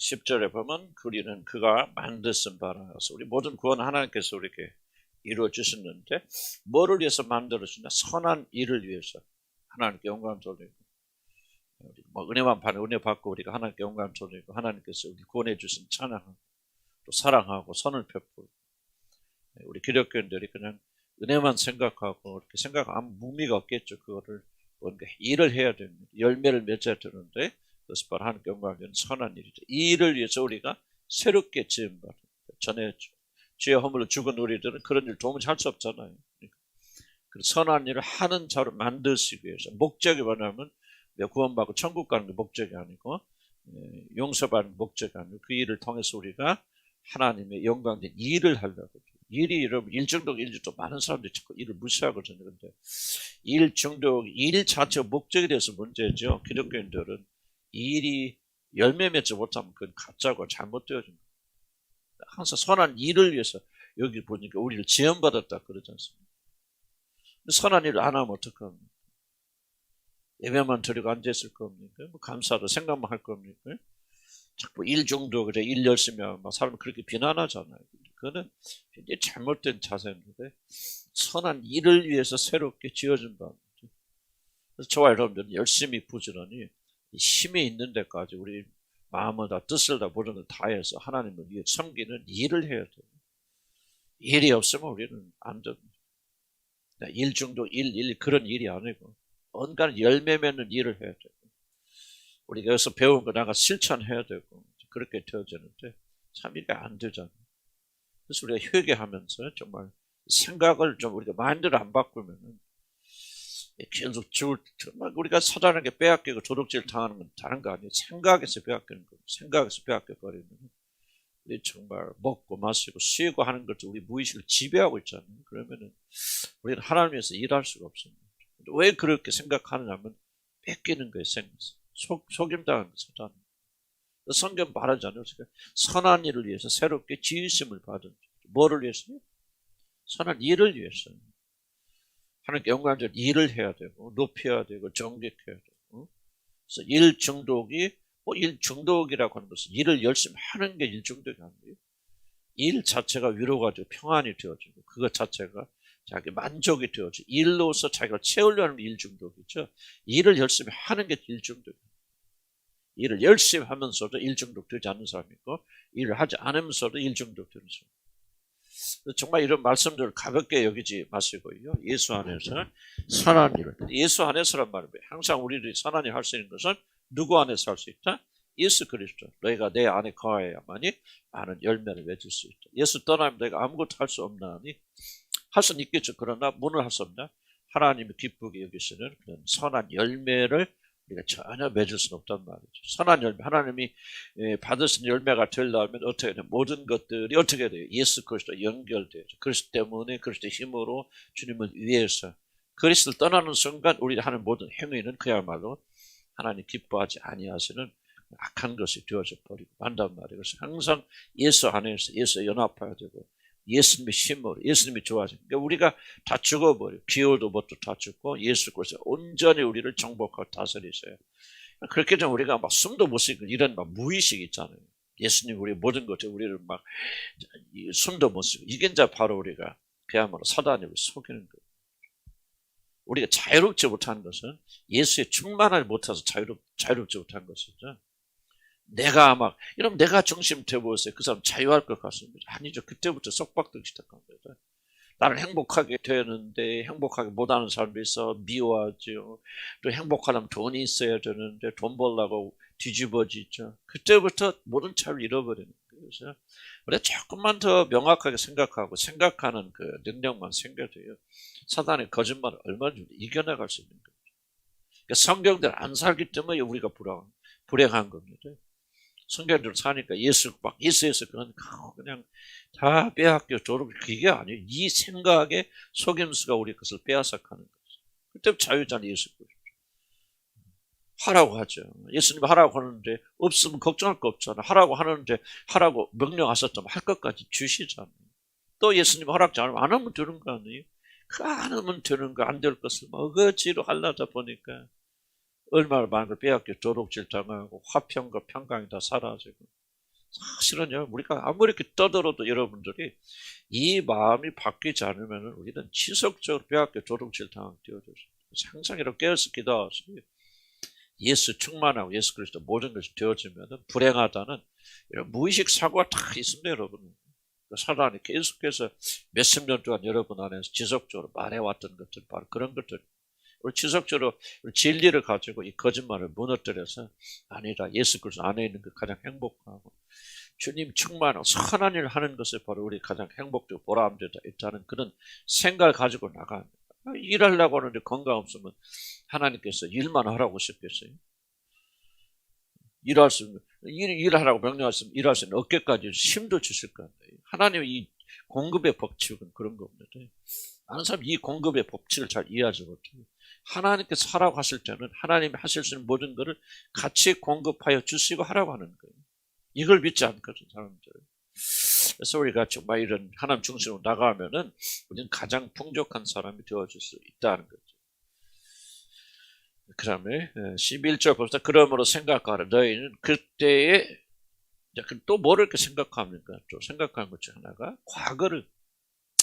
10절에 보면 우리는 그가 만드신 바라서 우리 모든 구원 하나님께서 우리에게 이루어 주셨는데 뭐를 위해서 만들어주냐? 선한 일을 위해서 하나님께 영광 돌리고 뭐 은혜만 받고 은혜 받고 우리가 하나님께 영광 돌리고 하나님께서 우리 구원해 주신 찬양하고 또 사랑하고 선을 베풀고 우리 기독교인들이 그냥 은혜만 생각하고 이렇게 생각하면 아무 의미가 없겠죠. 그거를 뭔가 일을 해야 됩니다. 열매를 맺어야 되는데 그것이 바로 하나님께 영광을 위한 선한 일이죠. 이 일을 위해서 우리가 새롭게 지음받은 전에 죄의 허물로 죽은 우리들은 그런 일 도무지 할 수 없잖아요. 그 선한 일을 하는 자로 만드시기 위해서 목적이 뭐냐면 구원받고 천국 가는 게 목적이 아니고 용서받는 목적이 아니고 그 일을 통해서 우리가 하나님의 영광된 일을 하려고. 일이 여러분 일 중독 일주도 많은 사람들이 자꾸 일을 무시하거든요. 그런데 일 중독 일 자체가 목적이 돼서 문제죠. 기독교인들은 일이 열매 맺지 못하면 그건 가짜고 잘못되어진 거예요. 항상 선한 일을 위해서 여기 보니까 우리를 지원받았다 그러지 않습니까? 선한 일을 안 하면 어떡합니까? 예배만 드리고 앉아있을 겁니까? 뭐 감사도 생각만 할 겁니까? 자꾸 일 중독, 그래, 일 열심히 하면 사람은 그렇게 비난하잖아요. 그거는 굉장히 잘못된 자세인데, 선한 일을 위해서 새롭게 지어진 바입니다. 그래서 저와 여러분들은 열심히 부지런히 힘이 있는 데까지 우리 마음을 다 뜻을 다 모든 걸 다해서 하나님을 위해 섬기는 일을 해야 돼요. 일이 없으면 우리는 안 됩니다. 일 중독, 일 그런 일이 아니고 뭔가 열매 맺는 일을 해야 되고 우리가 여기서 배운 거 나가 실천해야 되고 그렇게 되어지는데 참 이게 안 되잖아요. 그래서 우리가 회개하면서 정말 생각을 좀 우리가 마인드를 안 바꾸면은 계속 정말 우리가 사단에게 빼앗기고 도둑질 당하는 건 다른 거 아니에요. 생각에서 빼앗기는 거예요. 생각에서 빼앗겨 버리면 우리 정말 먹고 마시고 쉬고 하는 것도 우리 무의식을 지배하고 있잖아요. 그러면은 우리는 하나님 위해서 일할 수가 없습니다. 왜 그렇게 생각하느냐면 뺏기는 거예요. 속임당하는 거예요. 성경 말하잖아요. 선한 일을 위해서 새롭게 지으심을 받은 뭐를 위해서요? 선한 일을 위해서. 하나님께 영광을 일을 해야 되고 높여야 되고 정직해야 되고 그래서 일 중독이 일 중독이라고 하는 것은 일을 열심히 하는 게 일 중독이 아니에요. 일 자체가 위로가 되고 평안이 되어지고 그것 자체가 자기 만족이 되어지고 일로서 자기가 채우려는 게 일 중독이죠. 일을 열심히 하는 게 일 중독이에요. 일을 열심히 하면서도 일 중독 되지 않는 사람이 있고 일을 하지 않으면서도 일 중독 되는 사람. 정말 이런 말씀들을 가볍게 여기지 마시고요. 예수 안에서 선한 일을. 예수 안에서란 말이에요. 항상 우리들이 선한 일을 할 수 있는 것은 누구 안에서 할 수 있다? 예수 그리스도. 너희가 내 안에 거해야만이 많은 열매를 맺을 수 있다. 예수 떠나면 너희가 아무것도 할 수 없나니 할 수는 있겠죠. 그러나 문을 할 수 없나? 하나님이 기쁘게 여기시는 그런 선한 열매를 우리가 전혀 맺을 수는 없단 말이죠. 선한 열매, 하나님이 받으신 열매가 되려면 어떻게 돼요? 모든 것들이 어떻게 돼요? 예수 그리스도 연결돼요. 그리스도 때문에 그리스도 힘으로 주님을 위해서 그리스도를 떠나는 순간 우리가 하는 모든 행위는 그야말로 하나님 기뻐하지 아니하시는 악한 것이 되어져 버리고 만단 말이에요. 그래서 항상 예수 안에서 예수에 연합해야 되고 예수님의 힘으로 예수님이 좋아지는 그러니까 우리가 다 죽어버려요. 기호도 뭣도 다 죽고 예수 그리스도 온전히 우리를 정복하고 다스리세요. 그렇게 좀 우리가 막 숨도 못 쉬고 이런 막 무의식 있잖아요. 예수님 우리 모든 것에 우리를 막 숨도 못 쉬고 이게 이제 바로 우리가 그야말로 사단을 속이는 거예요. 우리가 자유롭지 못한 것은 예수에 충만하지 못해서 자유롭지 못한 것이죠. 내가 이러면 내가 중심 되어보세요. 그 사람 자유할 것 같습니다. 아니죠. 그때부터 속박되기 시작합니다. 나는 행복하게 되는데 행복하게 못하는 사람도 있어 미워하죠. 또 행복하려면 돈이 있어야 되는데 돈 벌려고 뒤집어지죠. 그때부터 모든 차를 잃어버리는 거예요. 그래서 우리가 조금만 더 명확하게 생각하고 생각하는 그 능력만 생겨도요. 사단의 거짓말을 얼마든지 이겨나갈 수 있는 거죠. 그러니까 성경대로 안 살기 때문에 우리가 불행한 겁니다. 성경대로 사니까 예수에서 그냥 다 빼앗겨 도로 그게 아니에요. 이 생각에 속임수가 우리 것을 빼앗아가는 거죠. 그때 자유자는 예수 그리스도. 하라고 하죠. 예수님 하라고 하는데 없으면 걱정할 거 없잖아. 하라고 하는데 하라고 명령하셨다면 할 것까지 주시잖아요. 또 예수님 허락지 않으면 안 하면 되는 거 아니에요? 안 하면 되는 거 안 될 것을 어거지로 하려다 보니까 얼마나 많은 걸 빼앗겨 도둑질 당하고 화평과 평강이 다 사라지고 사실은요, 우리가 아무리 이렇게 떠들어도 여러분들이 이 마음이 바뀌지 않으면 우리는 지속적으로 뼈아껴 조롱칠 당하게 되어져요. 항상 이렇게 깨어서 기도하시 예수 충만하고 예수 그리스도 모든 것이 되어지면 불행하다는 이런 무의식 사고가 다 있습니다, 여러분. 사단이 계속해서 몇십 년 동안 여러분 안에서 지속적으로 말해왔던 것들, 바로 그런 것들. 우리 지속적으로 진리를 가지고 이 거짓말을 무너뜨려서 아니다, 예수 그리스도 안에 있는 게 가장 행복하고 주님 충만하고 선한 일을 하는 것이 바로 우리 가장 행복되고 보람되다 있다는 그런 생각을 가지고 나갑니다. 일하려고 하는데 건강 없으면 하나님께서 일만 하라고 싶겠어요? 일하라고 명령하시면 일할 수 있는 어깨까지 힘도 주실 거예요. 하나님의 이 공급의 법칙은 그런 겁니다. 많은 사람이 이 공급의 법칙을 잘 이해하지 못해요. 하나님께서 하라고 하실 때는 하나님이 하실 수 있는 모든 것을 같이 공급하여 주시고 하라고 하는 거예요. 이걸 믿지 않거든, 사람들. 그래서 우리가 정말 이런 하나님 중심으로 나가면은 우리는 가장 풍족한 사람이 되어줄 수 있다는 거죠. 그 다음에 11절 봅시다. 그러므로 생각하라. 너희는 그때에 또 뭐를 이렇게 생각합니까? 또 생각하는 것 중 하나가 과거를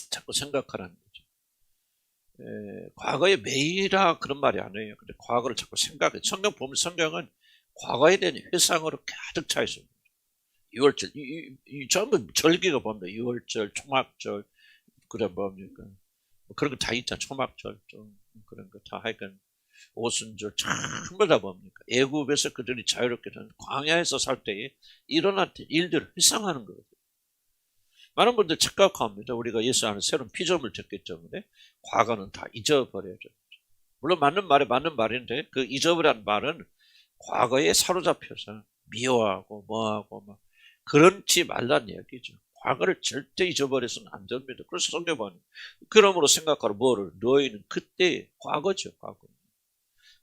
자꾸 생각하라는 거죠. 과거에 매일아 그런 말이 아니에요. 근데 과거를 자꾸 생각해. 성경 보면 성경은 과거에 대한 회상으로 가득 차 있습니다. 6월절, 전부 절기가 봅니다. 6월절, 초막절, 그래 뭡니까? 그런 거 다 있잖아. 초막절, 좀 그런 거 다 하여간 오순절 전부 다 뭡니까? 애굽에서 그들이 자유롭게 된 광야에서 살 때에 일어났던 일들을 회상하는 거거든요. 많은 분들 착각합니다. 우리가 예수 안에 새로운 피조물 됐기 때문에 과거는 다 잊어버려야죠. 물론 맞는 말인데 그 잊어버리는 말은 과거에 사로잡혀서 미워하고 뭐하고 막 그렇지 말란 이야기죠. 과거를 절대 잊어버려서는 안 됩니다. 그래서 성경 보면 그러므로 생각하라. 뭐를? 너희는 그때 과거죠.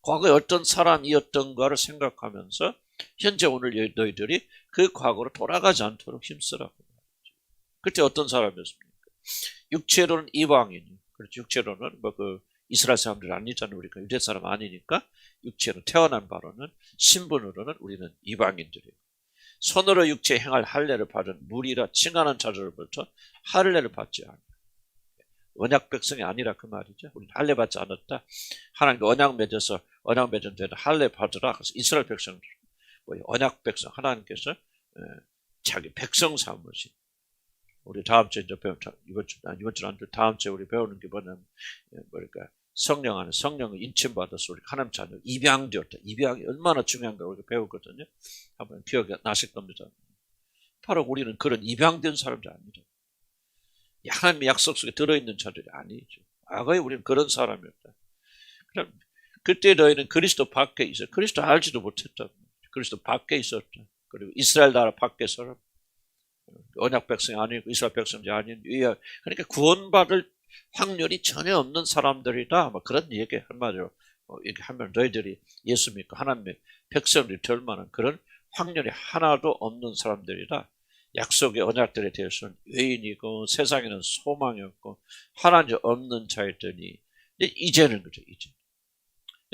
과거에 어떤 사람이었던가를 생각하면서 현재 오늘 너희들이 그 과거로 돌아가지 않도록 힘쓰라고. 그때 어떤 사람이었습니까? 육체로는 이방인이. 그렇죠. 육체로는 이스라엘 사람들 아니잖아요. 우리가 유대 사람 아니니까 육체로 태어난 바로는 신분으로는 우리는 이방인들이에요. 손으로 육체 행할 할례를 받은 무리라 칭하는 자들로부터 할례를 받지 않아요. 언약 백성이 아니라 그 말이죠. 우리는 할례 받지 않았다. 하나님과 언약 맺어서 언약 맺은 데는 할례 받으라. 그래서 이스라엘 백성들, 언약 백성 하나님께서 자기 백성 삼으신. 우리 다음 주에 이제 이번 주 안 돼. 다음 주에 우리 배우는 게 뭐냐면 성령 안에 성령을 인침받아서 우리 하나님 자녀 입양되었다. 입양이 얼마나 중요한가 우리가 배우거든요. 한번 기억이 나실 겁니다. 바로 우리는 그런 입양된 사람들이 아니죠. 하나님의 약속 속에 들어있는 자들이 아니죠. 과거에 우리는 그런 사람이었다. 그럼 그때 너희는 그리스도 밖에 있어. 그리스도 알지도 못했다. 그리스도 밖에 있었다. 그리고 이스라엘 나라 밖에서 언약 백성이 아니고 이스라엘 백성이 아닌 그러니까 구원받을 확률이 전혀 없는 사람들이다. 그런 얘기 한마디로 얘기하면 너희들이 예수 믿고 하나님의 백성들이 될 만한 그런 확률이 하나도 없는 사람들이다. 약속의 언약들에 대해서는 외인이고 세상에는 소망이 없고 하나님 없는 자였더니 이제는 그죠. 이제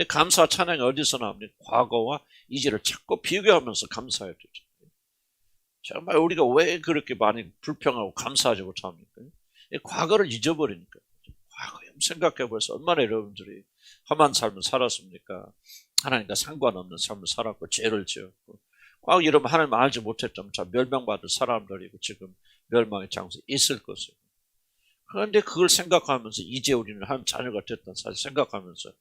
감사와 찬양이 어디서 나옵니까? 과거와 이제를 자꾸 비교하면서 감사해야 되죠. 정말 우리가 왜 그렇게 많이 불평하고 감사하지 못합니까? 과거를 잊어버리니까. 과거에 생각해보세요. 얼마나 여러분들이 험한 삶을 살았습니까? 하나님과 상관없는 삶을 살았고 죄를 지었고 과거 이러면 하나님 알지 못했다면 참 멸망받을 사람들이고 지금 멸망의 장소에 있을 것이고. 그런데 그걸 생각하면서 이제 우리는 하나님 자녀가 됐다는 사실 생각하면서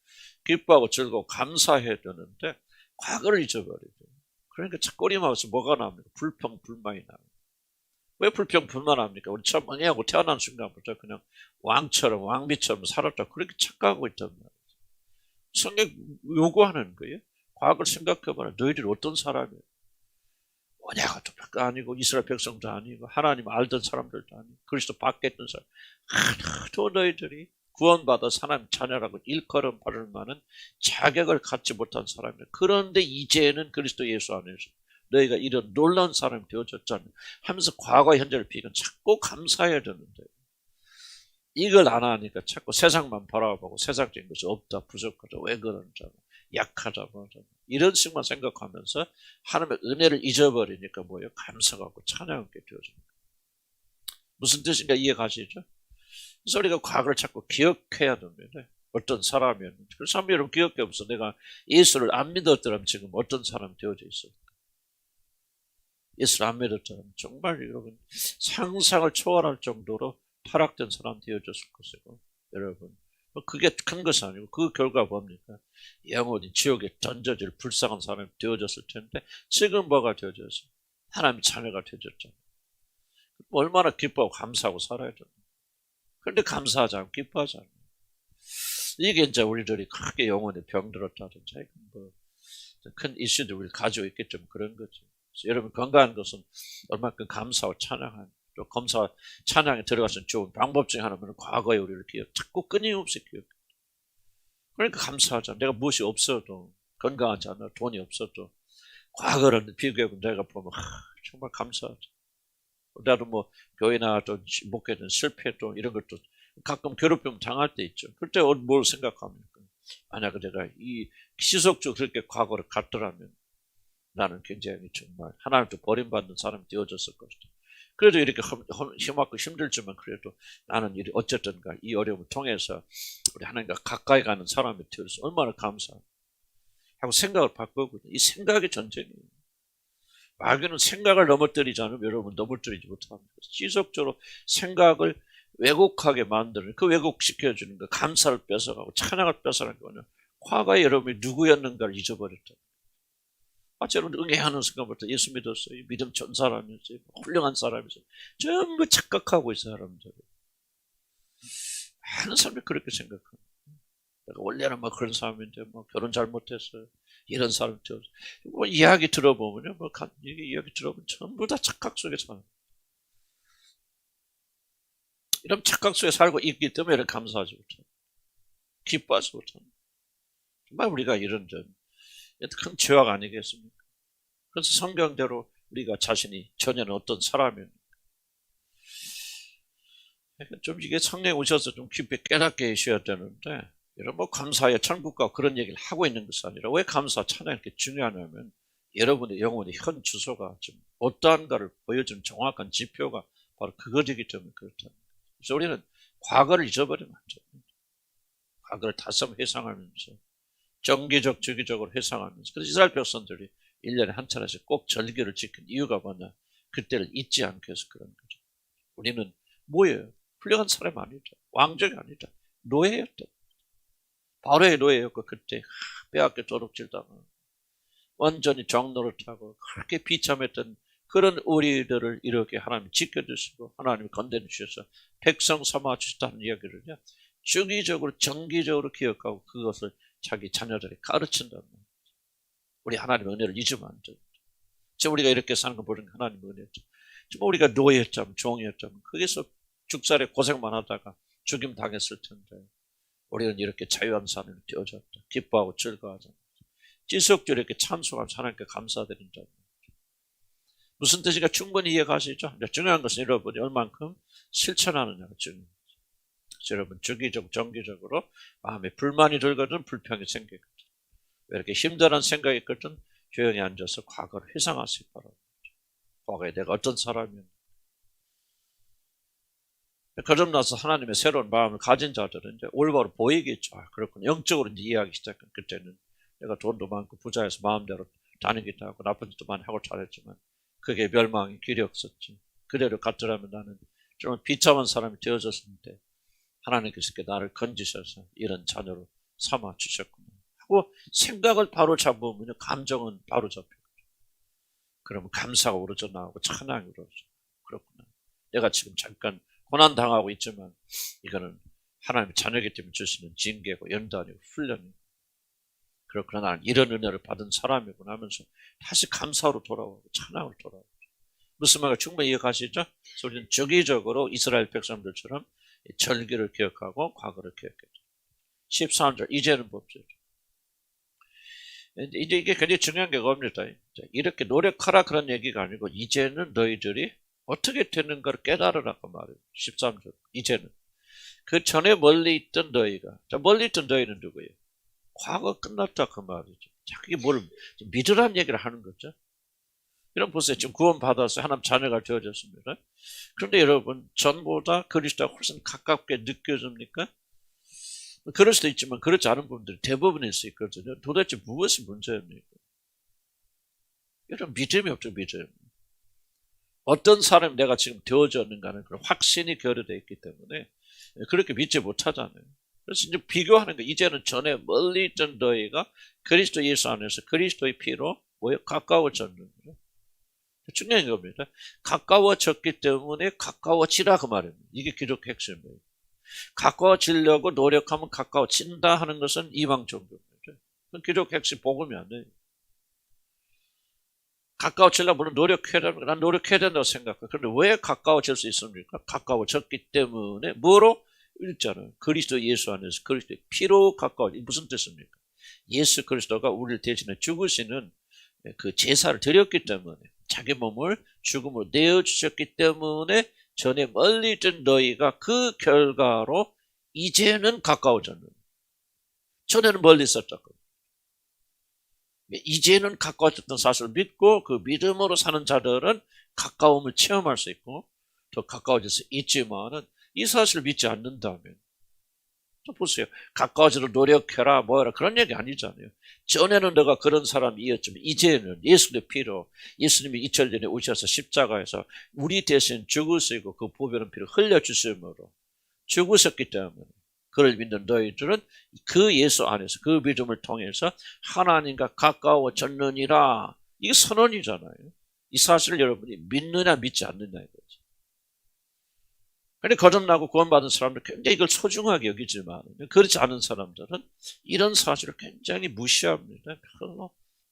기뻐하고 즐거워 감사해야 되는데 과거를 잊어버리죠. 그러니까 꼬리마우스 뭐가 나옵니까? 불평, 불만이 나옵니다. 왜 불평, 불만합니까? 우리 처음 은혜하고 태어난 순간부터 그냥 왕처럼, 왕비처럼 살았다. 그렇게 착각하고 있단 말이에요. 성경 요구하는 거예요. 과거를 생각해봐라. 너희들이 어떤 사람이에요? 언약도 아니고 이스라엘 백성도 아니고 하나님 알던 사람들도 아니고 그리스도 밖에 있던 사람 하나도 너희들이 구원받아 하나님 자녀라고 일컬음 받을 만한 자격을 갖지 못한 사람이에요. 그런데 이제는 그리스도 예수 안에서 너희가 이런 놀라운 사람이 되어졌잖아요 하면서 과거 현재를 비교하면 자꾸 감사해야 되는데 이걸 안 하니까 자꾸 세상만 바라보고 세상적인 것이 없다 부족하다 왜 그러는지 약하다 뭐하다 이런 식만 생각하면서 하나님의 은혜를 잊어버리니까 뭐예요? 감사하고 찬양하게 되어집니다. 무슨 뜻인가 이해가시죠? 그래서 우리가 과거를 자꾸 기억해야 됩니다. 어떤 사람이었는지. 그 사람이 여러분 기억해 없어. 내가 예수를 안 믿었더라면 지금 어떤 사람 되어져 있어요? 예수를 안 믿었더라면 정말 여러분 상상을 초월할 정도로 타락된 사람 되어졌을 것이고, 여러분 그게 큰 것이 아니고 그 결과 뭡니까? 영원히 지옥에 던져질 불쌍한 사람이 되어졌을 텐데 지금 뭐가 되어졌어요? 하나님의 자녀가 되어졌잖아요. 얼마나 기뻐하고 감사하고 살아야 돼요. 그런데 감사하지 않고 기뻐하지 않아요. 이게 이제 우리들이 크게 영혼에 병들었다든지 큰 이슈들 우리 가지고 있기 때문에 그런 거죠. 여러분 건강한 것은 얼마큼 감사하고 찬양하는, 또 검사 찬양에 들어가서 좋은 방법 중에 하나는 과거의 우리를 자꾸 끊임없이 기억해. 그러니까 감사하잖아. 내가 무엇이 없어도, 건강하지 않아, 돈이 없어도 과거를 비교하고 내가 보면 정말 감사하죠. 나도 뭐 교회 나와도 목회든 실패도 이런 것도 가끔 괴롭힘 당할 때 있죠. 그때 뭘 생각합니까? 만약 내가 이 지속적으로 그렇게 과거를 갔더라면 나는 굉장히 정말 하나님도 버림받는 사람이 되어졌을 것이다. 그래도 이렇게 힘없고 힘들지만 그래도 나는 어쨌든가 이 어려움을 통해서 우리 하나님과 가까이 가는 사람이 되어서 얼마나 감사하고 하고 생각을 바꾸거든요. 이 생각의 전쟁이에요. 마귀는 생각을 넘어뜨리지 않으면 여러분 넘어뜨리지 못합니다. 지속적으로 생각을 왜곡하게 만드는, 그 왜곡시켜주는 거, 감사를 뺏어가고 찬양을 뺏어가는 거는 과거에 여러분이 누구였는가를 잊어버렸다. 여러분 응애하는 순간부터 예수 믿었어요. 믿음 전 사람이었어요. 훌륭한 사람이었어요. 전부 착각하고 있어요, 사람들이. 많은 사람들이 그렇게 생각합니다. 내가 원래는 뭐 그런 사람인데 뭐 결혼 잘못했어요. 이런 사람 되었어요. 뭐 이야기 들어보면요, 이야기 들어보면 전부 다 착각 속에 살아요. 이런 착각 속에 살고 있기 때문에 이렇게 감사하지 못해요. 기뻐하지 못해요. 정말 우리가 이런 큰 죄악 아니겠습니까? 그래서 성경대로 우리가 자신이 전에는 어떤 사람이었는가. 좀 이게 성령이 오셔서 좀 깊이 깨닫게 해주셔야 되는데, 여러분 뭐 감사의 천국과 그런 얘기를 하고 있는 것이 아니라 왜 감사 찬양이 이렇게 중요하냐면 여러분의 영혼의 현 주소가 지금 어떠한가를 보여주는 정확한 지표가 바로 그것이기 때문에 그렇다. 그래서 우리는 과거를 잊어버리면 안 됩니다. 과거를 다시 한번 회상하면서 정기적, 주기적으로 회상하면서. 그래서 이스라엘 백성들이 1년에 한 차례씩 꼭 절기를 지킨 이유가 뭐냐? 그때를 잊지 않기 위해서 그런 거죠. 우리는 뭐예요? 훌륭한 사람 아니다. 왕족이 아니다. 노예였다. 바로의 노예였고 그때 빼앗겨 도둑질당하고 완전히 정노릇하고 그렇게 비참했던 그런 우리들을 이렇게 하나님이 지켜주시고 하나님이 건져주셔서 백성 삼아주셨다는 이야기를요. 주기적으로 정기적으로 기억하고 그것을 자기 자녀들에게 가르친다는 거예요. 우리 하나님의 은혜를 잊으면 안 돼요. 지금 우리가 이렇게 사는 거 보는 하나님의 은혜죠. 지금 우리가 노예였자면 종이었자면 거기서 죽살에 고생만 하다가 죽임 당했을 텐데 우리는 이렇게 자유한 사람이 되어졌다. 기뻐하고 즐거워하자. 지속적으로 이렇게 찬송하면서 하나님께 감사드린다. 무슨 뜻인가 충분히 이해가시죠? 중요한 것은 여러분이 얼만큼 실천하느냐가 중요합니다. 여러분 주기적 정기적으로 마음에 불만이 들거든 불평이 생기거든 왜 이렇게 힘들어하는 생각이 있거든 조용히 앉아서 과거를 회상하시기 바랍니다. 과거에 내가 어떤 사람이었는지 거듭나서 하나님의 새로운 마음을 가진 자들은 이제 올바로 보이겠죠. 그렇군요. 영적으로 이제 이해하기 시작한 그때는 내가 돈도 많고 부자여서 마음대로 다니기도 하고 나쁜 짓도 많이 하고 잘했지만 그게 멸망의 길이 없었지. 그대로 갔더라면 나는 좀 비참한 사람이 되어졌는데 하나님께서 나를 건지셔서 이런 자녀로 삼아 주셨구나 하고 생각을 바로 잡으면 감정은 바로 잡히고 그러면 감사가 우러져 나오고 찬양이 우러져. 그렇구나. 내가 지금 잠깐 고난 당하고 있지만 이거는 하나님의 자녀이기 때문에 주시는 징계고 연단이고 훈련이고 그렇구나. 나는 이런 은혜를 받은 사람이구나 하면서 다시 감사로 돌아오고 찬양으로 돌아오고. 무슨 말인가 충분히 이해가시죠? 그래서 우리는 주기적으로 이스라엘 백성들처럼 절기를 기억하고 과거를 기억했죠. 13절 이제는 봅시다. 이제 이게 굉장히 중요한 게 겁니다. 이렇게 노력하라 그런 얘기가 아니고 이제는 너희들이 어떻게 되는가를 깨달으라고 말해요. 13절 이제는 그 전에 멀리 있던 너희가 멀리 있던 너희는 누구예요? 과거 끝났다 그 말이죠. 자, 그게 뭘 믿으라는 얘기를 하는 거죠. 여러분 보세요. 지금 구원받아서 하나님 자녀가 되어졌습니다. 그런데 여러분 전보다 그리스도와 훨씬 가깝게 느껴집니까? 그럴 수도 있지만 그렇지 않은 분들이 대부분일 수 있거든요. 도대체 무엇이 문제입니까? 여러분 믿음이 없죠. 믿음. 어떤 사람이 내가 지금 되어졌는가는 그런 확신이 결여되어 있기 때문에 그렇게 믿지 못하잖아요. 그래서 이제 비교하는 거, 이제는 전에 멀리 있던 너희가 그리스도 예수 안에서 그리스도의 피로 가까워졌는 거예요. 중요한 겁니다. 가까워졌기 때문에 가까워지라 그 말입니다. 이게 기독교 핵심이에요. 가까워지려고 노력하면 가까워진다 하는 것은 이방 종교입니다. 그건 기독교 핵심 복음이 아니에요. 가까워지려면 물론 난 노력해야 된다고 생각해요. 그런데 왜 가까워질 수 있습니까? 가까워졌기 때문에 뭐로? 읽잖아요. 그리스도 예수 안에서 그리스도의 피로 가까워져. 무슨 뜻입니까? 예수 그리스도가 우리를 대신해 죽으시는 그 제사를 드렸기 때문에 자기 몸을 죽음으로 내어주셨기 때문에 전에 멀리 있던 너희가 그 결과로 이제는 가까워졌는. 전에는 멀리 있었다고. 이제는 가까워졌던 사실을 믿고 그 믿음으로 사는 자들은 가까움을 체험할 수 있고 더 가까워질 수 있지만은 이 사실을 믿지 않는다면 또 보세요. 가까워지도록 노력해라 뭐해라 그런 얘기 아니잖아요. 전에는 너가 그런 사람이었지만 이제는 예수의 피로 예수님이 2000년 전에 오셔서 십자가에서 우리 대신 죽으시고 그 보배로운 피를 흘려주심으로 죽으셨기 때문에 그를 믿는 너희들은 그 예수 안에서 그 믿음을 통해서 하나님과 가까워졌느니라. 이게 선언이잖아요. 이 사실을 여러분이 믿느냐 믿지 않느냐 이거죠. 그런데 거듭나고 구원받은 사람들 굉장히 이걸 소중하게 여기지만 그렇지 않은 사람들은 이런 사실을 굉장히 무시합니다.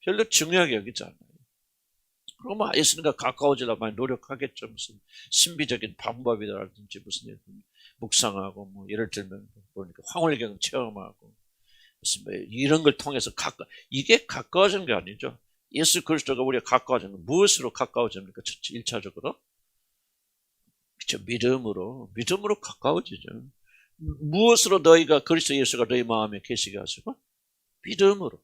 별로 중요하게 여기지 않아요. 그러면 예수님과 가까워지려고 많이 노력하겠죠. 무슨 신비적인 방법이라든지 무슨 묵상하고 뭐 예를 들면 보니까 황홀경 체험하고 무슨 뭐 이런 걸 통해서 이게 가까워지는 게 아니죠. 예수 그리스도가 우리가 가까워지는 건 무엇으로 가까워집니까? 1차적으로 그렇죠. 믿음으로 가까워지죠. 무엇으로 너희가 그리스도 예수가 너희 마음에 계시게 하시고? 믿음으로.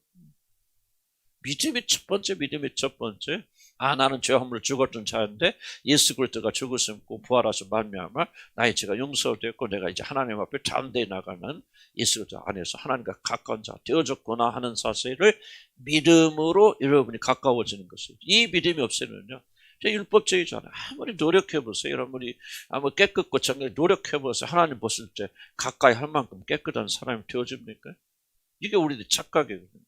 믿음이 첫 번째. 나는 죄 허물로 죽었던 자인데 예수 그리스도가 죽으심고 부활하신 말미암아 나의 죄가 용서되었고 내가 이제 하나님 앞에 담대히 나가는 예수 그리스도 안에서 하나님과 가까운 자 되어졌구나 하는 사실을 믿음으로 여러분이 가까워지는 것이죠. 이 믿음이 없으면요. 율법주의잖아요. 아무리 노력해보세요. 여러분이 아무리 깨끗고 정말 노력해보세요. 하나님 보실 때 가까이 할 만큼 깨끗한 사람이 되어집니까? 이게 우리들 착각이거든요.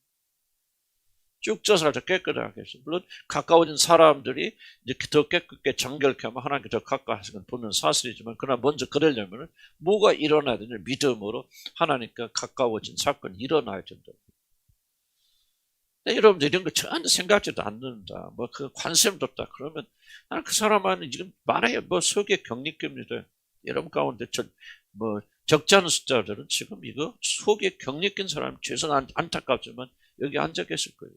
쭉 쪄서 깨끗하게 해서 물론 가까워진 사람들이 이제 더 깨끗게 정결케 하면 하나님께 더 가까이 하시는 보는 사실이지만 그러나 먼저 그러려면 뭐가 일어나야 되냐? 믿음으로 하나님과 가까워진 사건이 일어나야 된다. 여러분들 이런 거 전혀 생각지도 않는다. 뭐 그 관심도 없다. 그러면 나는 그 사람은 지금 말해요. 뭐 소개 격리급입니다. 여러분 가운데 적지 않은 숫자들은 지금 이거 속에 격리 낀 사람 죄송 안타깝지만 여기 앉아 계실 거예요.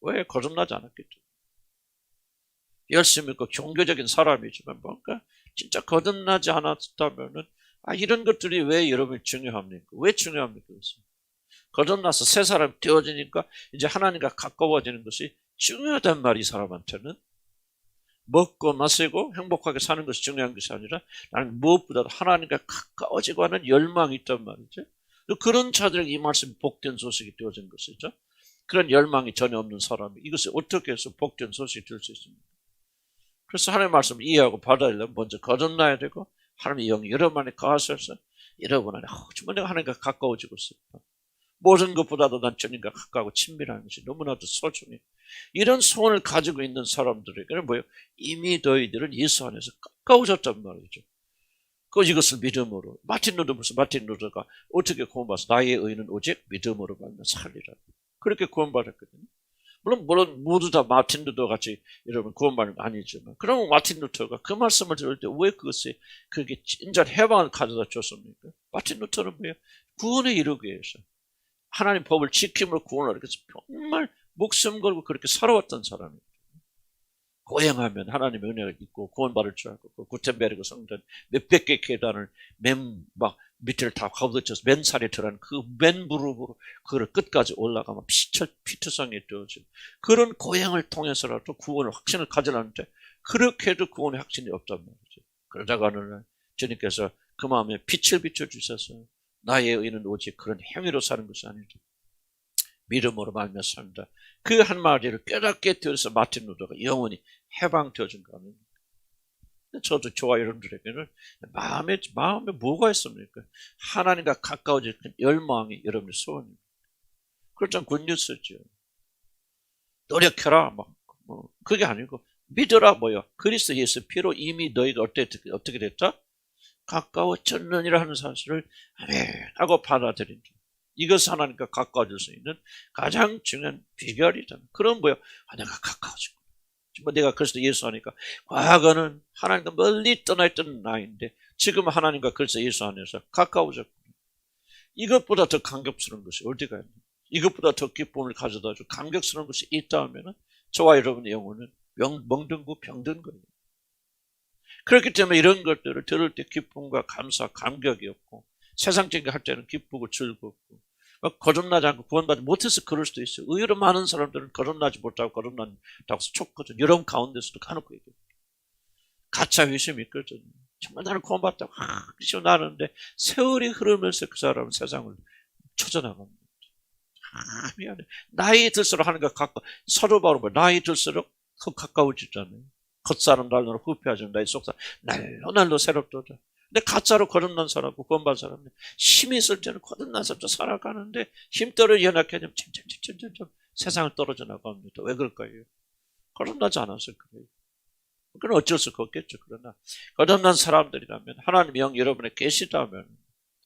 왜? 거듭나지 않았겠죠. 열심히 있고 종교적인 사람이지만 뭔가 진짜 거듭나지 않았다면은 이런 것들이 왜 여러분이 중요합니까? 왜 중요합니까? 거듭나서 새 사람이 되어지니까 이제 하나님과 가까워지는 것이 중요하단 말이 이 사람한테는. 먹고 마시고 행복하게 사는 것이 중요한 것이 아니라 나는 무엇보다도 하나님과 가까워지고 하는 열망이 있단 말이죠. 그런 자들에게 이 말씀이 복된 소식이 되어진 것이죠. 그런 열망이 전혀 없는 사람이 이것을 어떻게 해서 복된 소식이 될 수 있습니까? 그래서 하나님의 말씀을 이해하고 받아들이려면 먼저 거듭나야 되고 하나님의 영이 여러분 안에 거하셔서 여러분 안에 정말 내가 하나님과 가까워지고 싶다. 모든 것보다도 난 주님과 가까워 친밀한 것이 너무나도 소중해. 이런 소원을 가지고 있는 사람들에게는 뭐예요? 이미 너희들은 예수 안에서 가까워졌단 말이죠. 이것을 믿음으로. 마틴 루터가 어떻게 구원받아서 나의 의는 오직 믿음으로 말미암아 살리라. 그렇게 구원받았거든요. 물론 모두 다 마틴 루터 같이 여러분 구원받는 건 아니지만 그러면 마틴 루터가 그 말씀을 들을 때 왜 그게 진짜 해방을 가져다 줬습니까? 마틴 루터는 뭐예요? 구원에 이르기 위해서 하나님 법을 지킴으로 구원을 하기 위해서 정말 목숨 걸고 그렇게 살아왔던 사람이에요. 고행하면 하나님의 은혜가 있고 구원받을 줄 알고 그 구텐베르그 성전 몇백 개 계단을 밑을 다 걷어쳐서 맨살에 들어간 그 맨 무릎으로 그를 끝까지 올라가면 피투성이 되어지고 그런 고행을 통해서라도 구원의 확신을 가지려는데 그렇게 해도 구원의 확신이 없단 말이죠. 그러다가 어느 날 주님께서 그 마음에 빛을 비춰주셔서 나의 의는 오직 그런 행위로 사는 것이 아니다. 믿음으로 말미암아 삽니다. 그 한마디를 깨닫게 되어서 마틴 루터가 영원히 해방되어진 거 아닙니까? 저도 저와 여러분들에게는 마음에 뭐가 있습니까? 하나님과 가까워질 열망이 여러분의 소원입니다. 그렇잖아요. 굿뉴스죠. 노력해라. 그게 아니고 믿어라 뭐요. 그리스도 예수 피로 이미 너희가 어떻게 됐다? 가까워졌느니라 하는 사실을 아멘 하고 받아들인다. 이것이 하나님과 가까워질 수 있는 가장 중요한 비결이잖아요. 그럼 뭐요? 내가 가까워지고. 내가 그리스도 예수 하니까 과거는 하나님과 멀리 떠나 있던 나인데 지금 하나님과 그리스도 예수 안에서 가까워졌고 이것보다 더 감격스러운 것이 어디가 있나? 이것보다 더 기쁨을 가져다 줄 감격스러운 것이 있다 하면 저와 여러분의 영혼은 멍든고 병든 거예요. 그렇기 때문에 이런 것들을 들을 때 기쁨과 감사, 감격이 없고 세상적인 거 할 때는 기쁘고 즐겁고 거듭나지 않고 구원받지 못해서 그럴 수도 있어요. 의외로 많은 사람들은 거듭나지 못하고 거듭난다고 촉거든. 여러분 가운데서도 까놓고 얘기해요. 가짜 회심이 있거든요. 정말 나는 구원받다고 시원하는데 세월이 흐르면서 그 사람은 세상을 쳐져나갑니다. 미안해. 나이 들수록 하는가 가까워. 서로 바로 나이 들수록 가까워지잖아요. 겉사람 날로 후패하지는 나의 속사 날로 새롭도다. 근데 가짜로 거듭난 사람하고 구원받은 사람은 힘이 있을 때는 거듭난 사람도 살아가는데 힘 떨어 연약해지면 점점 세상을 떨어져 나갑니다. 왜 그럴까요? 거듭나지 않았을 거예요. 그건 어쩔 수가 없겠죠. 그러나 거듭난 사람들이라면 하나님의 영 여러분에 계시다면